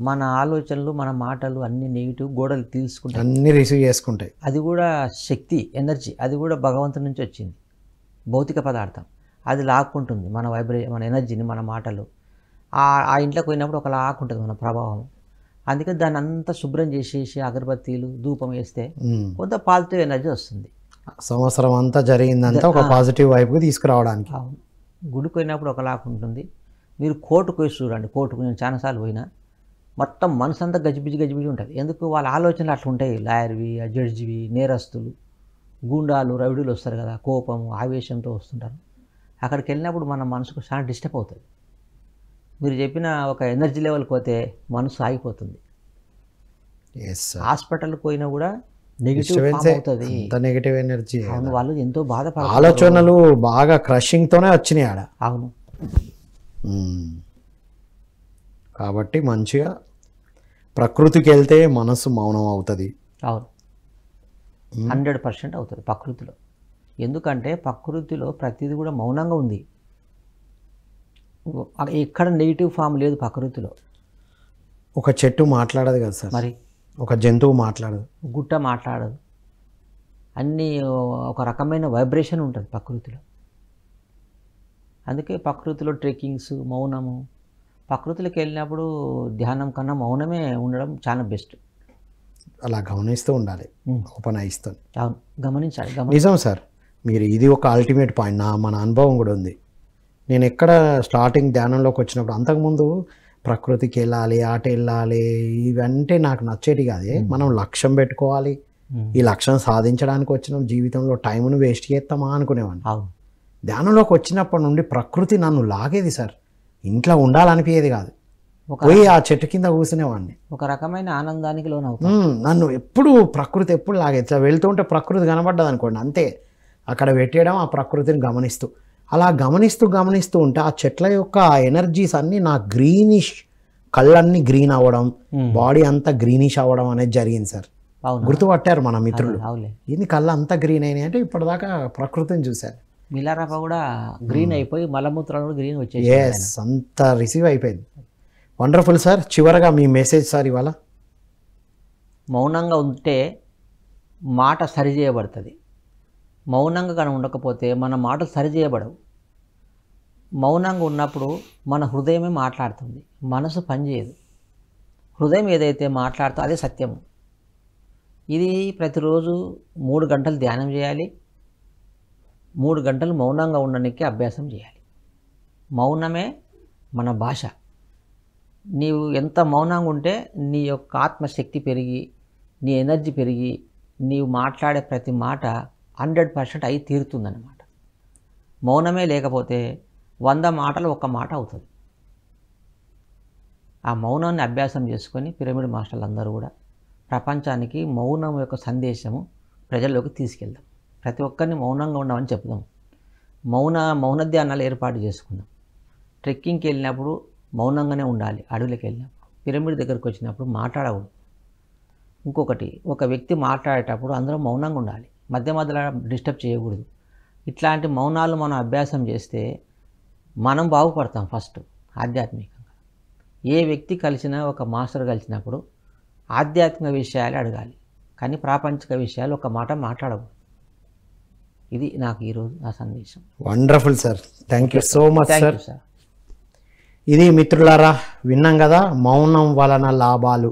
మన ఆలోచనలు, మన మాటలు అన్ని నెగిటివ్ గోడలు తీసుకుంటాయి, అన్నీ రిసీవ్ చేసుకుంటాయి. అది కూడా శక్తి, ఎనర్జీ, అది కూడా భగవంతుడి నుంచి వచ్చింది, భౌతిక పదార్థం. అది లాక్కుంటుంది మన ఎనర్జీని, మన మాటలు. ఆ ఇంట్లోకి పోయినప్పుడు ఒక లాక్కుంటుంది మన ప్రభావం. అందుకే దాన్ని అంతా శుభ్రం చేసేసి అగరబత్తీలు ధూపం వేస్తే కొంత పాజిటివ్ ఎనర్జీ వస్తుంది. సంవత్సరం అంతా జరిగిందంతా ఒక పాజిటివ్ వైపుకి తీసుకురావడానికి. అవును, గుడికి పోయినప్పుడు ఒక లాక్ ఉంటుంది. మీరు కోర్టుకు పోయి చూడండి, కోర్టుకు నేను చాలాసార్లు పోయినా, మొత్తం మనసు అంతా గజిబిజి ఉంటుంది. ఎందుకు, వాళ్ళ ఆలోచనలు అట్లా ఉంటాయి. లాయర్వి, జడ్జివి, నేరస్తులు, గూండాలు, రౌడీలు వస్తారు కదా, కోపము ఆవేశంతో వస్తుంటారు. అక్కడికి వెళ్ళినప్పుడు మన మనసుకు చాలా డిస్టర్బ్ అవుతుంది. మీరు చెప్పిన ఒక ఎనర్జీ లెవెల్కి పోతే మనసు ఆగిపోతుంది. హాస్పిటల్కి పోయినా కూడా నెగిటివ్ అవుతుంది, నెగిటివ్ ఎనర్జీ. అవును, వాళ్ళు ఎంతో బాధపడతారు, ఆలోచనలు బాగా క్రషింగ్తోనే వచ్చినాయి ఆడ. అవును, కాబట్టి మంచిగా ప్రకృతికి వెళ్తే మనసు మౌనం అవుతుంది. అవును, 100% అవుతుంది ప్రకృతిలో. ఎందుకంటే ప్రకృతిలో ప్రతిదీ కూడా మౌనంగా ఉంది. ఎక్కడ నెగిటివ్ ఫామ్ లేదు ప్రకృతిలో. ఒక చెట్టు మాట్లాడదు కదా సార్, మరి ఒక జంతువు మాట్లాడదు, గుట్ట మాట్లాడదు, అన్నీ ఒక రకమైన వైబ్రేషన్ ఉంటుంది ప్రకృతిలో. అందుకే ప్రకృతిలో ట్రెక్కింగ్స్, మౌనము, ప్రకృతిలోకి వెళ్ళినప్పుడు ధ్యానం కన్నా మౌనమే ఉండడం చాలా బెస్ట్. అలా గమనిస్తూ ఉండాలి, ఓపెన్ ఐస్తో. అవును, గమనించాలి. నిజం సార్, మీరు ఇది ఒక అల్టిమేట్ పాయింట్. మన అనుభవం కూడా ఉంది. నేను ఎక్కడ స్టార్టింగ్ ధ్యానంలోకి వచ్చినప్పుడు, అంతకుముందు ప్రకృతికి వెళ్ళాలి, ఆట వెళ్ళాలి, ఇవంటే నాకు నచ్చేటి కాదే. మనం లక్ష్యం పెట్టుకోవాలి, ఈ లక్ష్యం సాధించడానికి వచ్చిన జీవితంలో టైంను వేస్ట్ చేస్తామా అనుకునేవాడిని. ధ్యానంలోకి వచ్చినప్పటి నుండి ప్రకృతి నన్ను లాగేది సార్. ఇంట్లో ఉండాలనిపించేది కాదు, పోయి ఆ చెట్టు కింద కూర్చునేవాడిని. ఒక రకమైన ఆనందానికి లోనవుతాం. నన్ను ఎప్పుడు ప్రకృతి ఎప్పుడు లాగేది. ఇట్లా వెళ్తుంటే ప్రకృతి కనబడ్డది అనుకోండి, అంతే అక్కడ పెట్టేయడం, ఆ ప్రకృతిని గమనిస్తూ, అలా గమనిస్తూ ఉంటే ఆ చెట్ల యొక్క ఎనర్జీస్ అన్నీ నా గ్రీనిష్, కళ్ళన్నీ గ్రీన్ అవ్వడం, బాడీ అంతా గ్రీనిష్ అవ్వడం అనేది జరిగింది సార్. గుర్తుపట్టారు మన మిత్రులు, ఇది కళ్ళు అంతా గ్రీన్ అయినాయి అంటే ఇప్పటిదాకా ప్రకృతిని చూశారు. మిలారాప కూడా గ్రీన్ అయిపోయి మలమూత్రాలు కూడా గ్రీన్ వచ్చేసి, ఎస్, అంత రిసీవ్ అయిపోయింది. Wonderful sir. చివరగా మీ మెసేజ్ సార్ ఇవాళ. మౌనంగా ఉంటే మాట సరిచేయబడుతుంది. మౌనంగా కానీ ఉండకపోతే మన మాటలు సరిచేయబడవు. మౌనంగా ఉన్నప్పుడు మన హృదయమే మాట్లాడుతుంది, మనసు పనిచేయదు. హృదయం ఏదైతే మాట్లాడుతో అదే సత్యము. ఇది ప్రతిరోజు 3 గంటలు ధ్యానం చేయాలి, 3 గంటలు మౌనంగా ఉండడానికి అభ్యాసం చేయాలి. మౌనమే మన భాష. నీవు ఎంత మౌనంగా ఉంటే నీ యొక్క ఆత్మశక్తి పెరిగి, నీ ఎనర్జీ పెరిగి, నీవు మాట్లాడే ప్రతి మాట 100% అయి తీరుతుందన్నమాట. మౌనమే లేకపోతే 100 మాటలు 1 మాట అవుతుంది. ఆ మౌనాన్ని అభ్యాసం చేసుకొని పిరమిడ్ మాస్టర్లు అందరూ కూడా ప్రపంచానికి మౌనం యొక్క సందేశము ప్రజల్లోకి తీసుకెళ్దాం. ప్రతి ఒక్కరిని మౌనంగా ఉండమని చెప్దాం. మౌన ధ్యానాలు ఏర్పాటు చేసుకుందాం. ట్రెక్కింగ్కి వెళ్ళినప్పుడు మౌనంగానే ఉండాలి. అడవులకు వెళ్ళినప్పుడు, పిరమిడ్ దగ్గరికి వచ్చినప్పుడు మాట్లాడకూడదు. ఇంకొకటి, ఒక వ్యక్తి మాట్లాడేటప్పుడు అందరూ మౌనంగా ఉండాలి. మధ్య మధ్యలో డిస్టర్బ్ చేయకూడదు. ఇట్లాంటి మౌనాలు మనం అభ్యాసం చేస్తే మనం బాగుపడతాం. ఫస్ట్ ఆధ్యాత్మికంగా ఏ వ్యక్తి కలిసినా, ఒక మాస్టర్ కలిసినప్పుడు ఆధ్యాత్మిక విషయాలు అడగాలి, కానీ ప్రాపంచిక విషయాలు ఒక మాట మాట్లాడకూడదు. ఇది నాకు ఈరోజు నా సందేశం. Wonderful sir, thank you so much thank sir. You sir. ఇది మిత్రులారా, విన్నాం కదా, మౌనం వలన లాభాలు.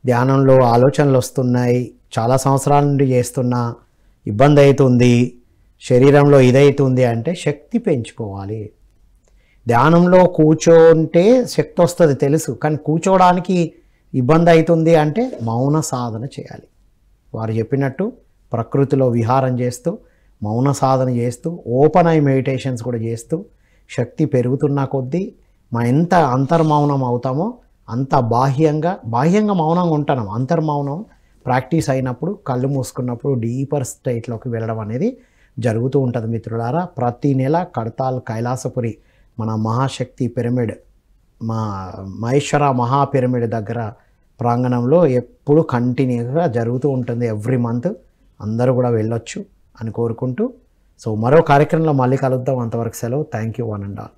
ధ్యానంలో ఆలోచనలు వస్తున్నాయి, చాలా సంవత్సరాల నుండి చేస్తున్నా, ఇబ్బంది అవుతుంది, శరీరంలో ఇదవుతుంది అంటే శక్తి పెంచుకోవాలి. ధ్యానంలో కూర్చోంటే శక్తి వస్తుంది తెలుసు, కానీ కూర్చోవడానికి ఇబ్బంది అవుతుంది అంటే మౌన సాధన చేయాలి. వారు చెప్పినట్టు ప్రకృతిలో విహారం చేస్తూ, మౌన సాధన చేస్తూ, ఓపెన్ ఐ మెడిటేషన్స్ కూడా చేస్తూ, శక్తి పెరుగుతున్న కొద్దీ మనం ఎంత అంతర్మౌనం అవుతామో అంత బాహ్యంగా మౌనంగా ఉంటున్నాం. అంతర్మౌనం ప్రాక్టీస్ అయినప్పుడు, కళ్ళు మూసుకున్నప్పుడు డీపర్ స్టేట్లోకి వెళ్ళడం అనేది జరుగుతూ ఉంటుంది. మిత్రులారా, ప్రతి నెల కడతాల్ కైలాసపురి మన మహాశక్తి పిరమిడ్, మా మహేశ్వర మహా పిరమిడ్ దగ్గర ప్రాంగణంలో ఎప్పుడు కంటిన్యూగా జరుగుతూ ఉంటుంది. ఎవ్రీ మంత్ అందరూ కూడా వెళ్ళొచ్చు అని కోరుకుంటూ, సో మరో కార్యక్రమంలో మళ్ళీ కలుద్దాం. అంతవరకు సెలవు. Thank you one and all.